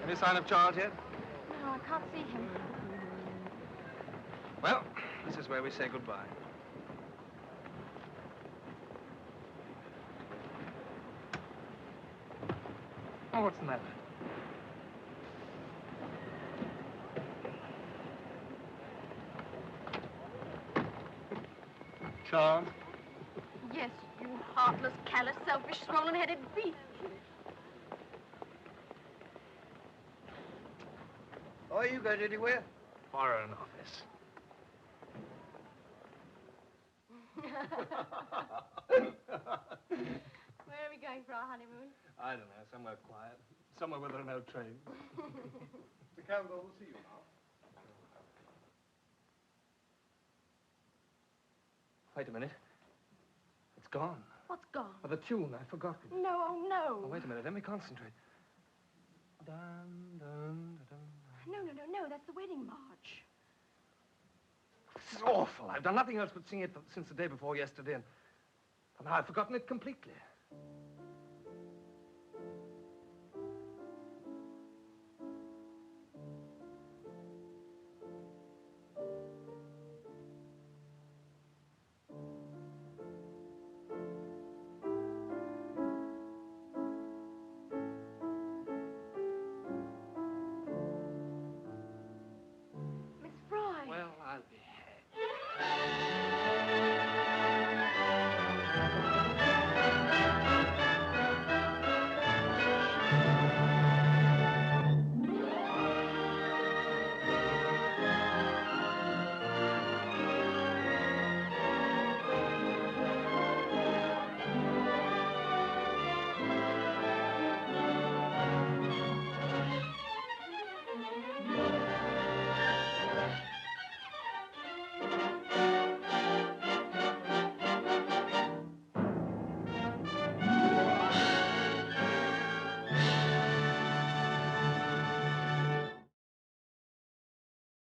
Any sign of Charles yet? No, I can't see him. Well, this is where we say goodbye. Oh, what's the matter? Charles? Yes, you heartless, callous, selfish, swollen-headed beast. Oh, you going anywhere? Foreign Office. Where are we going for our honeymoon? I don't know, somewhere quiet. Somewhere where there are no trains. Mr. Campbell will see you now. Wait a minute. It's gone. What's gone? Oh, the tune, I've forgotten. No, oh, no. Oh, wait a minute, let me concentrate. Dun, dun, dun, No, no, no, no, that's the wedding march. This is awful. I've done nothing else but sing it since the day before yesterday, and now I've forgotten it completely.